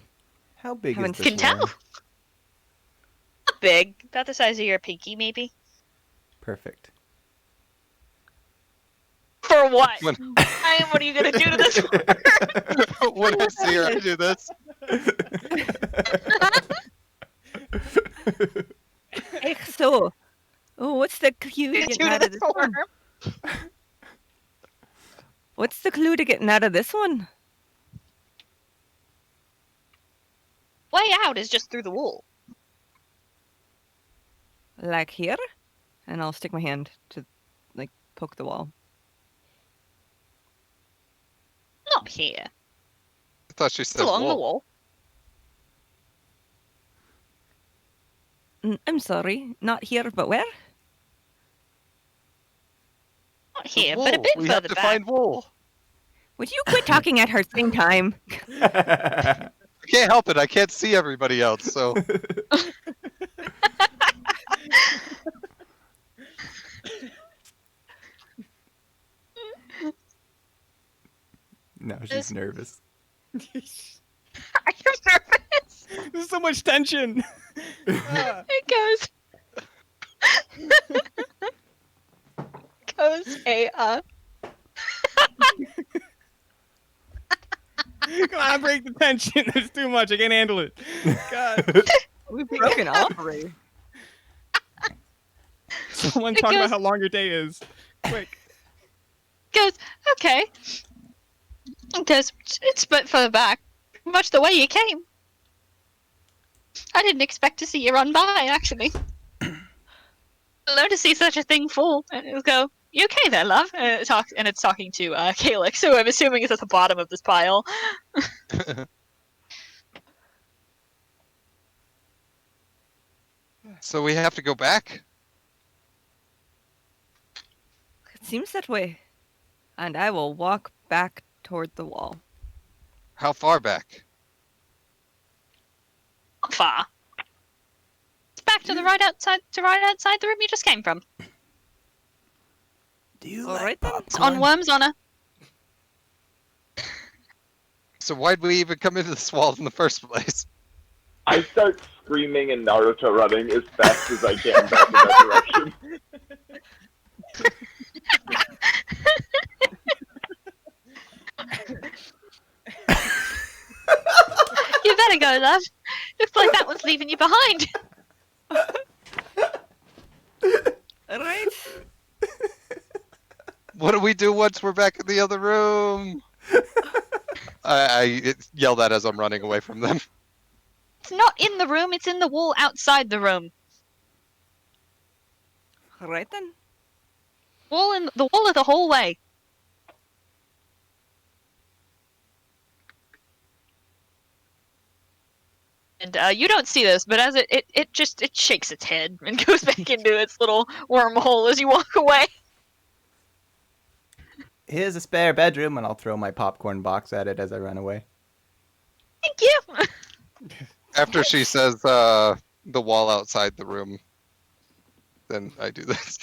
How big Haven't is this Can tell. worm? Not big, about the size of your pinky, maybe. Perfect. For what? When, What are you gonna do to this worm? when I see her, I do this. Hey, so, what's the clue to You do getting to out of this this one? worm? What's the clue to getting out of this one? Way out is just through the wall. Like here? And I'll stick my hand to, like, poke the wall. Not here. I thought she It's said along the wall. wall. I'm sorry, not here, but where? Not here, but a bit We have further to back. find wool. Would you quit talking at her same time? I can't help it. I can't see everybody else, so No, she's nervous. Are you nervous? There's so much tension. It goes. Goes a Come on, break the tension. It's too much. I can't handle it. God. We've broken Aubree. Someone It talk about goes- how long your day is. Quick. goes. Okay. It goes. It's a bit further back. Much the way you came. I didn't expect to see you run by, actually. Hello to see such a thing full. And it'll go, you okay there, love? And it's talking to Calyx, who I'm assuming is at the bottom of this pile. so we have to go back. It seems that way. And I will walk back toward the wall. How far back? Not far. It's back to the right outside the room you just came from. Do you All like right then. It's on popcorn? Worm's honor. So why'd we even come into this wall in the first place? I start screaming and Naruto running as fast as I can back in that direction. You better go, love. Looks like that one's leaving you behind. All right. What do we do once we're back in the other room? I yell that as I'm running away from them. It's not in the room, it's in the wall outside the room. All right then. The wall of the hallway. And you don't see this, but as it shakes its head and goes back into its little wormhole as you walk away. Here's a spare bedroom, and I'll throw my popcorn box at it as I run away. Thank you. After she says the wall outside the room, then I do this.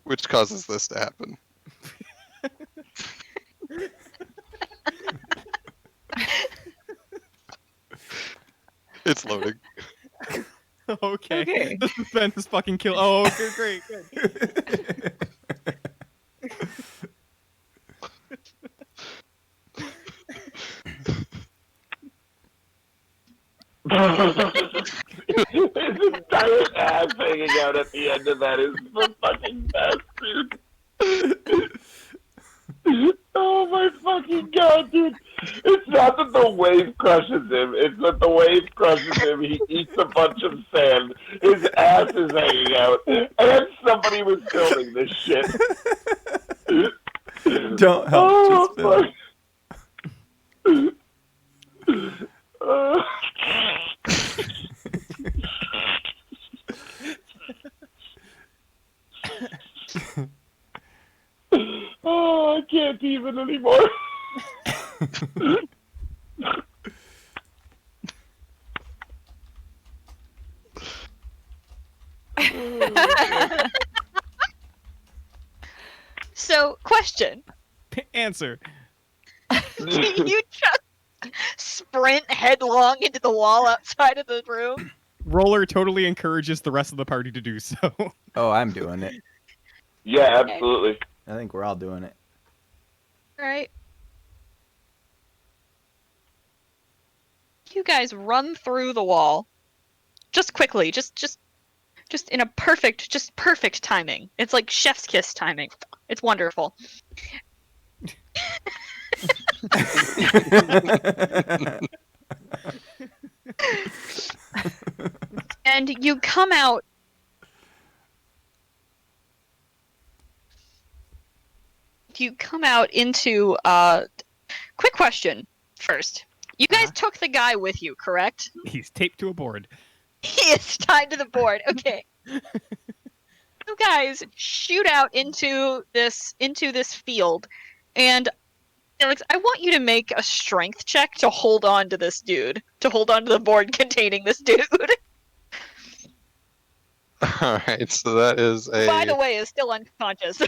Which causes this to happen. It's loading. Okay. The suspense is fucking kill. Oh, okay, great. Good. His entire ass hanging out at the end of that is the fucking best, dude. Oh my fucking god, dude. It's not that the wave crushes him, it's that the wave crushes him, he eats a bunch of sand, his ass is hanging out, and somebody was filming this shit. Don't help, just film. Oh, I can't even anymore. So, question. Answer. Do you just sprint headlong into the wall outside of the room? Roller totally encourages the rest of the party to do so. Oh, I'm doing it. Yeah, absolutely. I think we're all doing it. Right. You guys run through the wall. Just quickly, just in a perfect timing. It's like chef's kiss timing. It's wonderful. And you come out. You come out into quick question first. You guys took the guy with you, correct? He's taped to a board. He is tied to the board. Okay. You guys shoot out into this field, and Alex, I want you to make a strength check to hold on to this dude, to hold on to the board containing this dude. All right, so that is a. By the way, is still unconscious.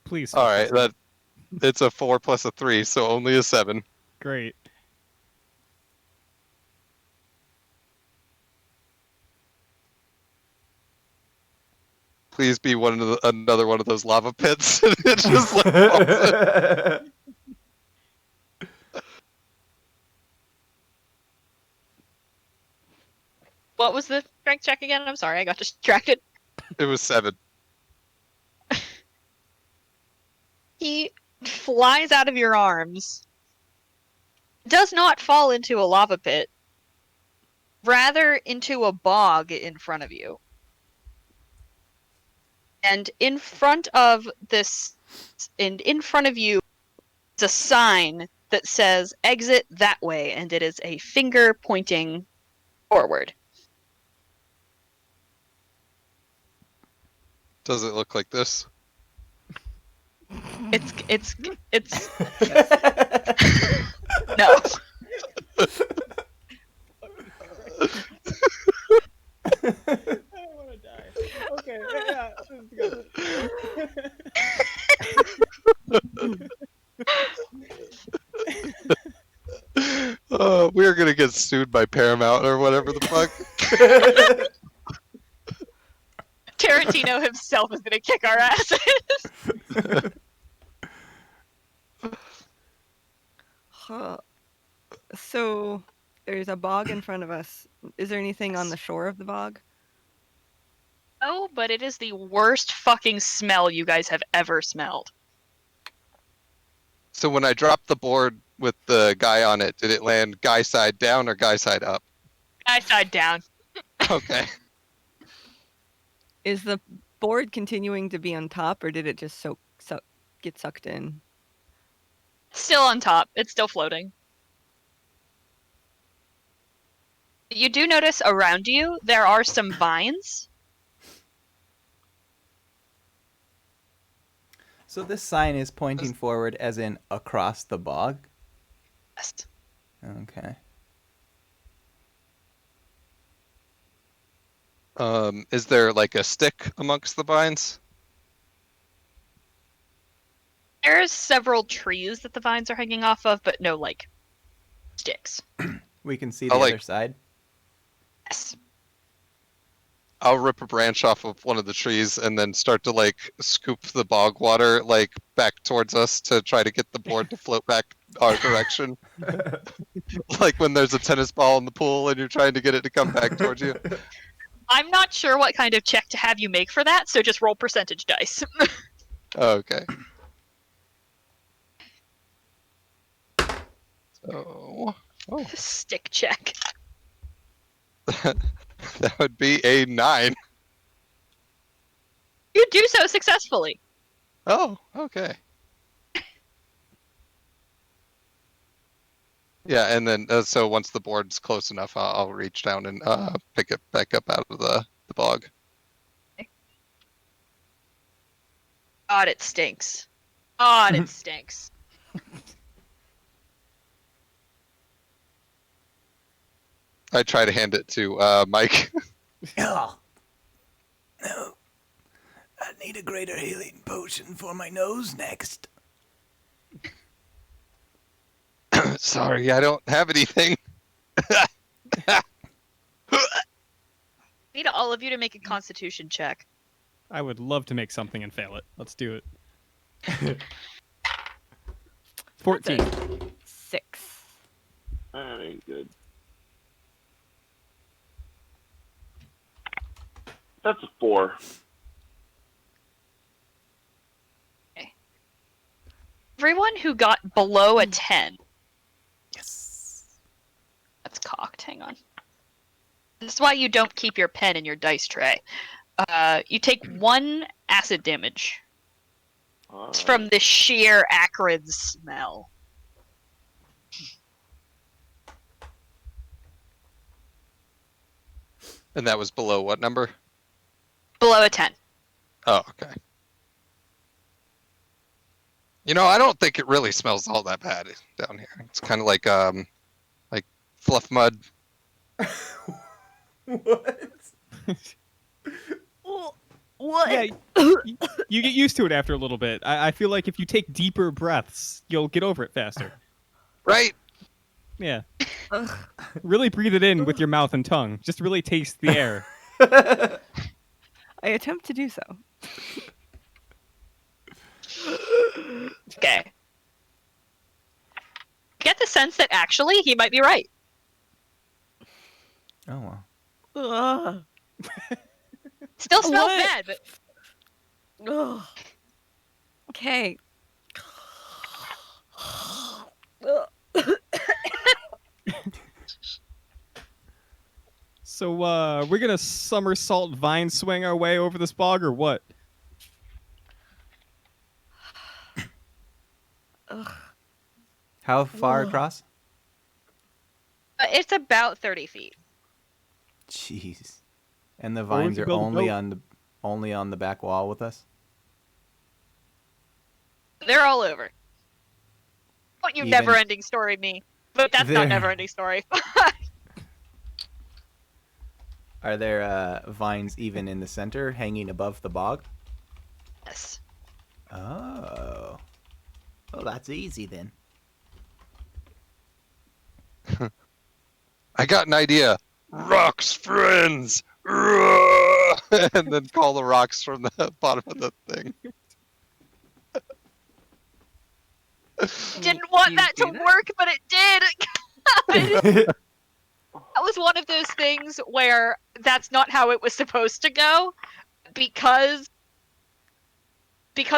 Please. All right, it's a 4 plus a 3, so only a 7. Great. Please be another one of those lava pits. It just like falls in. What was the strength check again? I'm sorry, I got distracted. It was 7. He flies out of your arms, does not fall into a lava pit, rather into a bog in front of you. And in front of you is a sign that says exit that way, and it is a finger pointing forward. Does it look like this? It's no. I want to die. Okay, yeah, this is good. We're gonna get sued by Paramount or whatever the fuck. Tarantino himself is gonna kick our asses. Huh. So there's a bog in front of us. Is there anything on the shore of the bog? Oh, but it is the worst fucking smell you guys have ever smelled. So when I dropped the board with the guy on it, did it land guy side down or guy side up? I side down. Okay. Is the board continuing to be on top, or did it just get sucked in? Still on top. It's still floating. You do notice around you there are some vines. So this sign is pointing forward as in across the bog? Yes. Okay. Is there like a stick amongst the vines? There's several trees that the vines are hanging off of, but no, like, sticks. We can see the I like- other side. Yes. I'll rip a branch off of one of the trees and then start to like scoop the bog water like back towards us to try to get the board to float back our direction. Like when there's a tennis ball in the pool and you're trying to get it to come back towards you. I'm not sure what kind of check to have you make for that, so just roll percentage dice. Okay. So, Stick check. that would be a 9. You do so successfully. Oh, okay. Yeah, and then so once the board's close enough, I'll reach down and pick it back up out of the bog. God, it stinks. God, it stinks. I try to hand it to Mike. Oh. No. I need a greater healing potion for my nose next. Sorry, I don't have anything. Need all of you to make a constitution check. I would love to make something and fail it. Let's do it. 14. 6. That ain't good. That's a 4. Everyone who got below a 10. Yes. That's cocked. Hang on. This is why you don't keep your pen in your dice tray. You take 1 acid damage. It's from the sheer acrid smell. And that was below what number? Below a 10. Oh, okay. You know, I don't think it really smells all that bad down here. It's kind of like fluff mud. What? What? Yeah, you get used to it after a little bit. I feel like if you take deeper breaths, you'll get over it faster. Right? Yeah. Ugh. Really breathe it in with your mouth and tongue. Just really taste the air. I attempt to do so. Okay. Get the sense that actually he might be right. Oh well. Ugh. Still smells What? bad, but Ugh. Okay. So, we're gonna somersault vine swing our way over this bog, or what? Ugh. How far Ugh. across? it's about 30 feet. Jeez. And the Or we vines could are build a only boat. on the only on the back wall with us? They're all over. Don't you Even- never-ending story me. But that's not There- never-ending story. Are there vines even in the center, hanging above the bog? Yes. Oh. Well, that's easy then. I got an idea. Rocks, friends! And then call the rocks from the bottom of the thing. Didn't want you that to do that? work, but it did. That was one of those things where that's not how it was supposed to go, because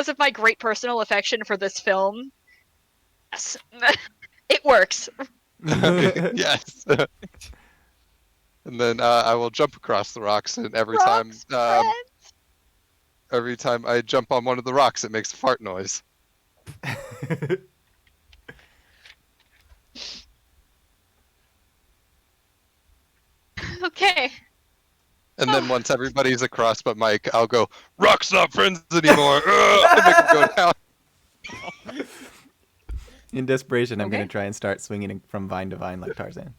of my great personal affection for this film. Yes, it works. Yes. And then I will jump across the rocks, and every Rocks, time I jump on one of the rocks, it makes a fart noise. Okay. And then once everybody's across but Mike, I'll go, rocks not friends anymore! And make him go down. In desperation, I'm Okay. going to try and start swinging from vine to vine like Tarzan.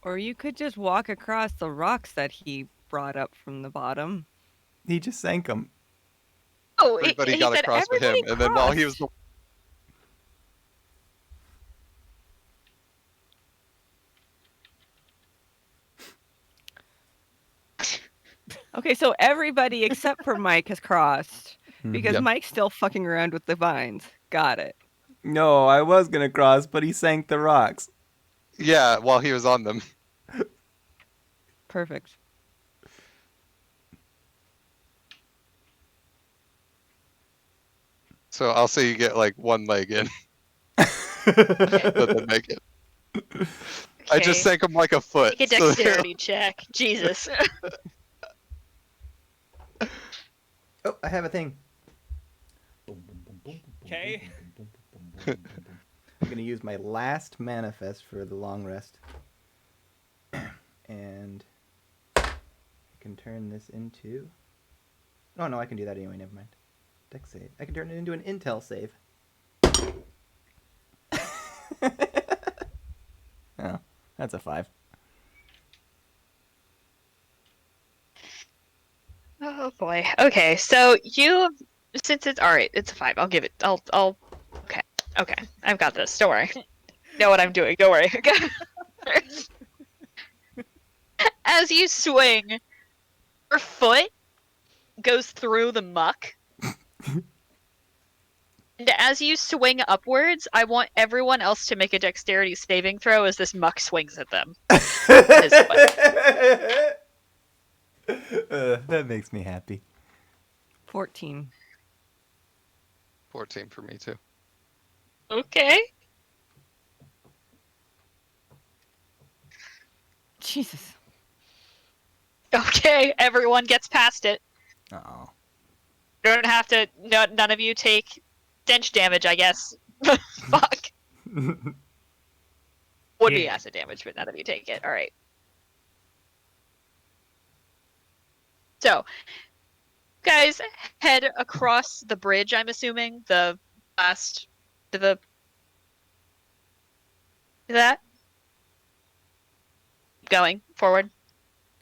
Or you could just walk across the rocks that he brought up from the bottom. He just sank them. Oh, Everybody he got said across with him, everybody and then while he was crossed. Okay, so everybody except for Mike has crossed because Yep. Mike's still fucking around with the vines. Got it. No, I was going to cross, but he sank the rocks. Yeah, while he was on them. Perfect. So I'll say you get like one leg in. Doesn't make it. I just Okay. sank him like a foot. Make a so- dexterity check. Jesus. Oh, I have a thing. Okay. I'm going to use my last manifest for the long rest. And I can turn this into... Oh, no, I can do that anyway. Never mind. Dex save. I can turn it into an intel save. Oh, that's a 5. Oh boy. Okay, so since it's all right, it's a 5. I'll give it. I'll. Okay. I've got this. Don't worry. Know what I'm doing. Don't worry. As you swing, your foot goes through the muck. And as you swing upwards, I want everyone else to make a dexterity saving throw as this muck swings at them. That makes me happy. 14. 14 for me too. Okay. Jesus. Okay, everyone gets past it. Oh. You don't have to. No, none of you take stench damage, I guess. Fuck. Would be acid damage, but none of you take it. All right. So, guys, head across the bridge. I'm assuming the last to the that going forward.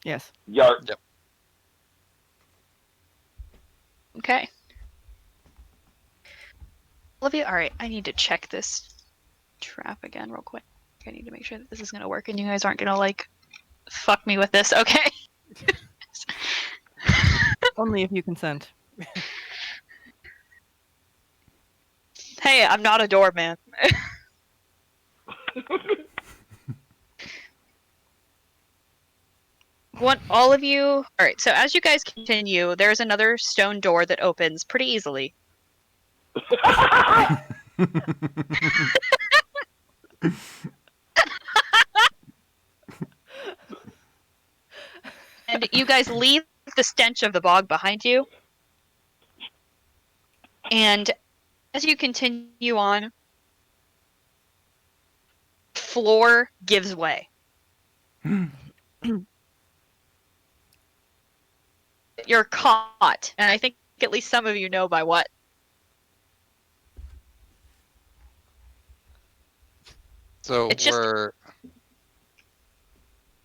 Yes. Yarp. Okay. Olivia, all right. I need to check this trap again real quick. I need to make sure that this is gonna work, and you guys aren't gonna like fuck me with this. Okay. Only if you consent. Hey, I'm not a doorman. Want all of you. All right. So as you guys continue, there's another stone door that opens pretty easily. And you guys leave the stench of the bog behind you. And as you continue on, floor gives way. You're caught, and I think at least some of you know by what. So It's just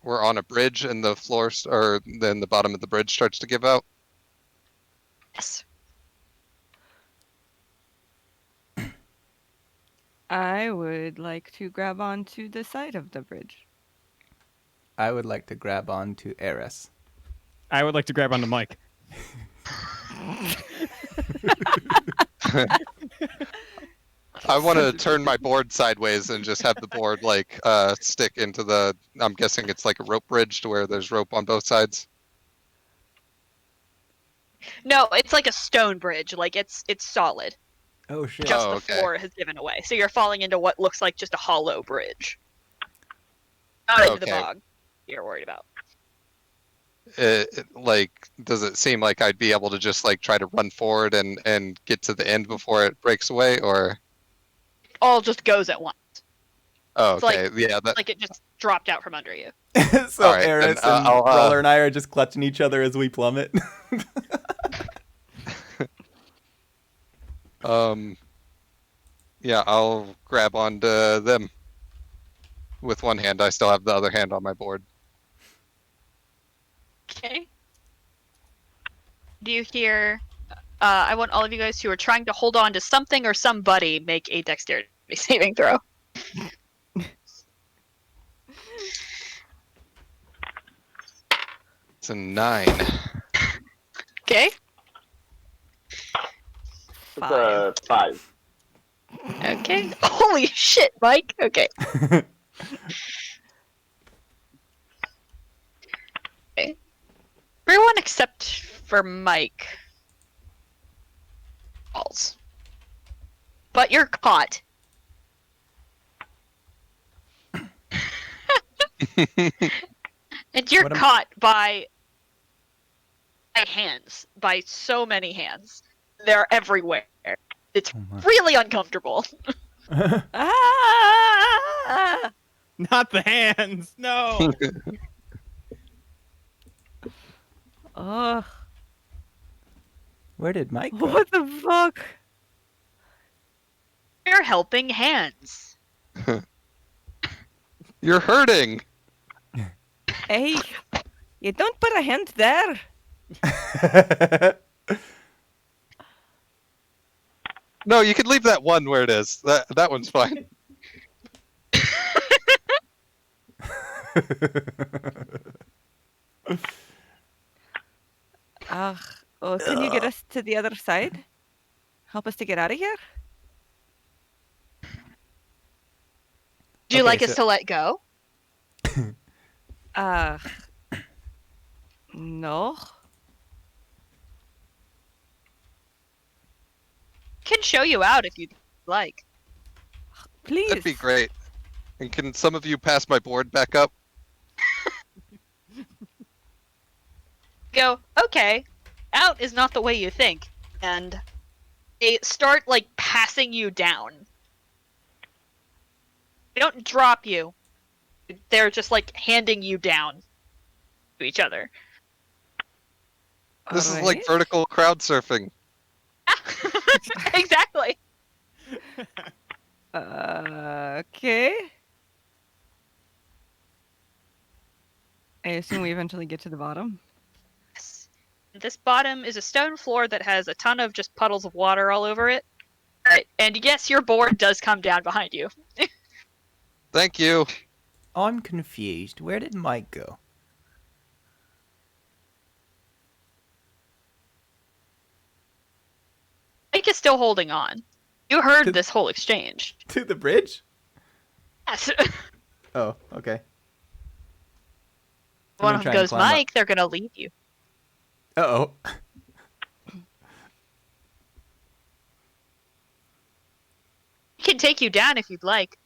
we're on a bridge, and the floor, or then the bottom of the bridge starts to give out. yes. I would like to grab onto the side of the bridge. I would like to grab on to Eris. I would like to grab onto Mike. I want to turn my board sideways and just have the board like stick into the. I'm guessing it's like a rope bridge to where there's rope on both sides. No, it's like a stone bridge. Like it's solid. Oh shit. Just Oh, the okay. floor has given away. So you're falling into what looks like just a hollow bridge. Not into the Okay. bog you're worried about. Like, does it seem like I'd be able to just like try to run forward and get to the end before it breaks away, or? All just goes at once. Oh, It's like- okay. Yeah. That. Like it just dropped out from under you. So All right, Eris then, and I'll, Roller and I are just clutching each other as we plummet. Yeah, I'll grab onto them with one hand. I still have the other hand on my board. Okay. Do you hear? I want all of you guys who are trying to hold on to something or somebody make a dexterity saving throw. It's a 9. Okay. It's a 5. Okay. Holy shit, Mike. Okay. Okay. Everyone except for Mike falls. But you're caught. And you're What am- caught by hands, by so many hands. They're everywhere. It's Oh my. really uncomfortable. Ah! Not the hands. No. Ugh. Where did Mike go? What the fuck? You're helping hands. You're hurting. Hey, you don't put a hand there. No, you can leave that one where it is. That one's fine. Ugh. Oh, can you get us to the other side? Help us to get out of here? Would you Okay, like us so- to let go? No. Can show you out if you'd like. Please. That'd be great. And can some of you pass my board back up? Go, okay, out is not the way you think. And they start, like, passing you down. They don't drop you. They're just, like, handing you down to each other. This is like Alright. vertical crowd surfing. Exactly. Okay. I assume we eventually get to the bottom. Yes. This bottom is a stone floor that has a ton of just puddles of water all over it. Right. And yes, your board does come down behind you. Thank you. I'm confused. Where did Mike go? Mike is still holding on. You heard To- this whole exchange. To the bridge? Yes. Oh, okay. One gonna of try them and goes, climb up. Mike, they're gonna leave you. Uh-oh. He can take you down if you'd like.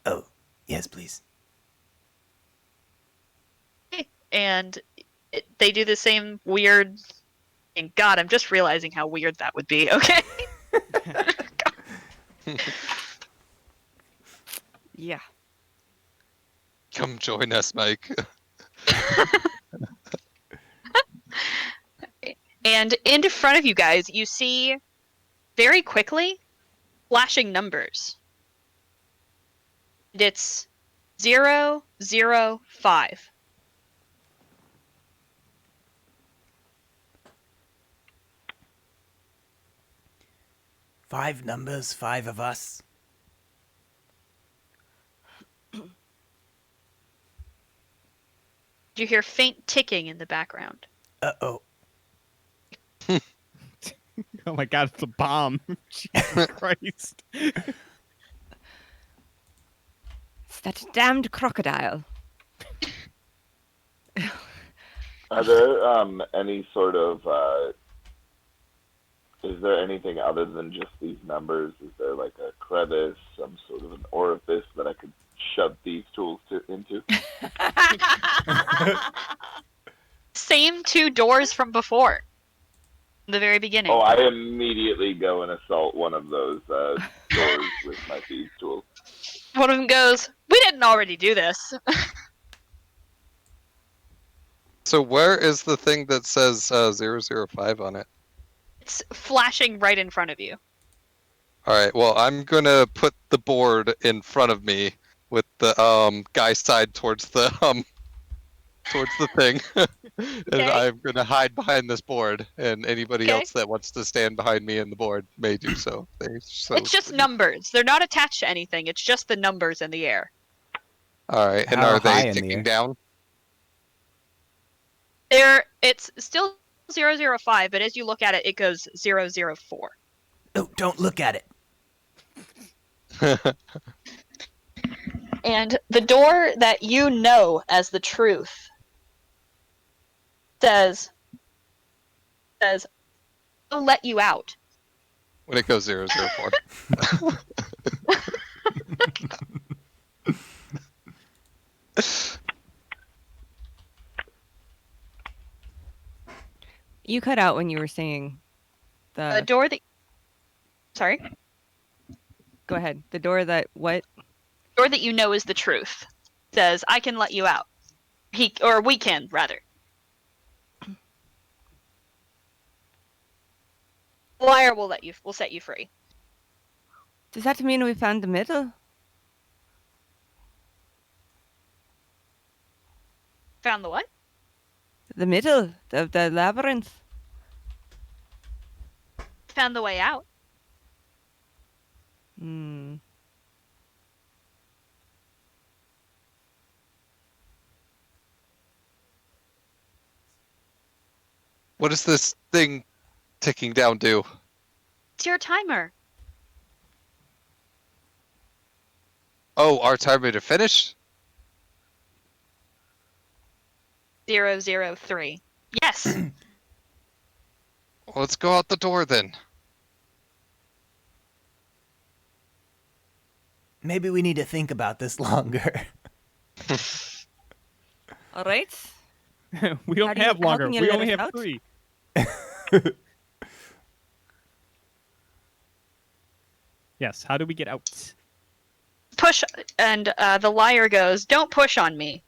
Oh, yes, please. And they do the same weird. And God, I'm just realizing how weird that would be. Okay. Yeah. Come join us, Mike. And in front of you guys, you see very quickly flashing numbers. And it's 005. Five numbers, five of us. You hear faint ticking in the background. Uh-oh. Oh my god, it's a bomb. Jesus Christ. It's that damned crocodile. Are there any sort of is there anything other than just these numbers? Is there like a crevice, some sort of an orifice that I could shove these tools into? Same 2 doors from before. The very beginning. Oh, I immediately go and assault one of those doors with my thieves tools. One of them goes, "We didn't already do this." So where is the thing that says 005 on it? It's flashing right in front of you. All right. Well, I'm gonna put the board in front of me with the guy side towards the thing, and Okay. I'm gonna hide behind this board. And anybody Okay. else that wants to stand behind me in the board may do so. It's just numbers. They're not attached to anything. It's just the numbers in the air. All right. And How are high they in the ticking air? down? It's still 005, but as you look at it, it goes 004. Oh, don't look at it. And the door that you know as the truth says, "I'll let you out." When it goes 004. You cut out when you were saying The the. door that... Sorry? Go ahead. The door that what? Door that you know is the truth says, "I can let you out." We can, rather. Liar will set you free. Does that mean we found the middle? Found the what? The middle of the labyrinth. Found the way out. Hmm. What does this thing ticking down do? It's your timer. Oh, our timer to finish? 003. Yes. Well, let's go out the door then. Maybe we need to think about this longer. All right. We don't have how longer. can you We let only us have out? 3. Yes, how do we get out? Push, and the liar goes, "Don't push on me."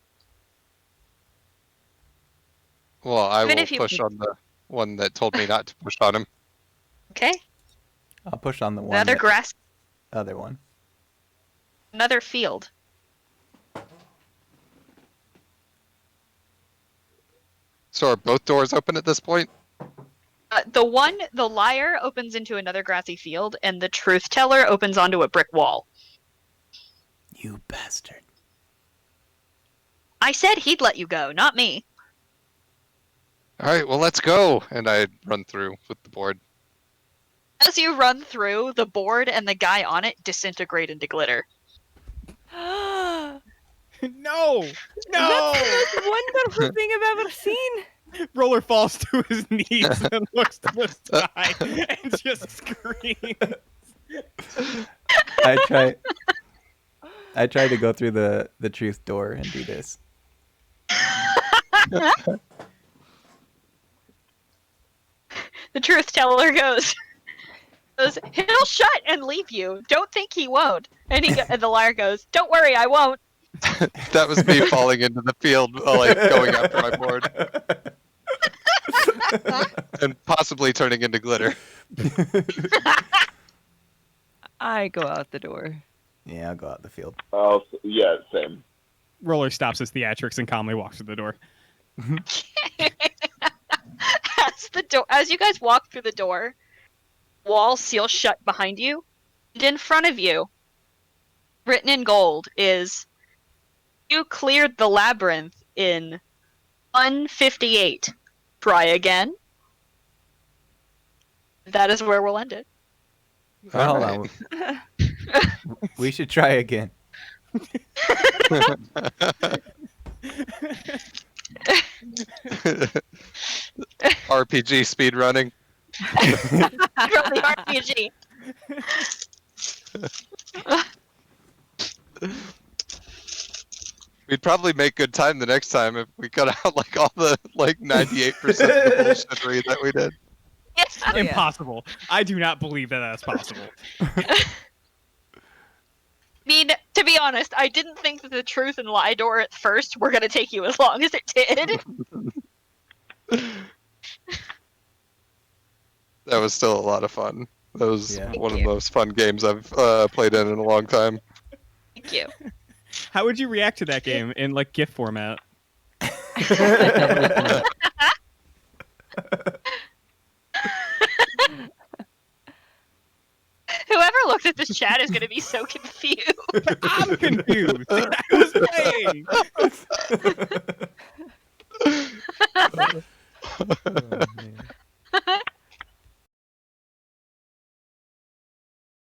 Well, I Even will if you- push on the one that told me not to push on him. Okay. I'll push on the one. Another that- grass, Other one. another field. So are both doors open at this point? The liar opens into another grassy field, and the truth teller opens onto a brick wall. You bastard. I said he'd let you go, not me. All right, well, let's go. And I run through with the board. As you run through, the board and the guy on it disintegrate into glitter. No! That's the most wonderful thing I've ever seen. Roller falls to his knees and looks to the sky and just screams. I try to go through the truth door and do this. The truth teller goes, "He'll shut and leave you. Don't think he won't." And the liar goes, "Don't worry, I won't." That was me falling into the field, like going after my board. and possibly turning into glitter. I go out the door. Yeah, I'll go out the field. Oh, yeah, same. Roller stops his theatrics and calmly walks to the door. As you guys walk through the door, wall seals shut behind you, and in front of you, written in gold, is you cleared the labyrinth in 158. Try again. That is where we'll end it. Well, hold Alright. on. We should try again. RPG speed running. From the RPG. We'd probably make good time the next time if we cut out like all the like 98% of the bullshittery that we did. Yes. Oh, yeah. Impossible. I do not believe that that's possible. I mean, to be honest, I didn't think that the truth and lie door at first were going to take you as long as it did. That was still a lot of fun. That was Yeah. one of you. the most fun games I've played in a long time. Thank you. How would you react to that game in like GIF format? Whoever looks at this chat is going to be so confused. I'm confused. I was playing. Oh, man.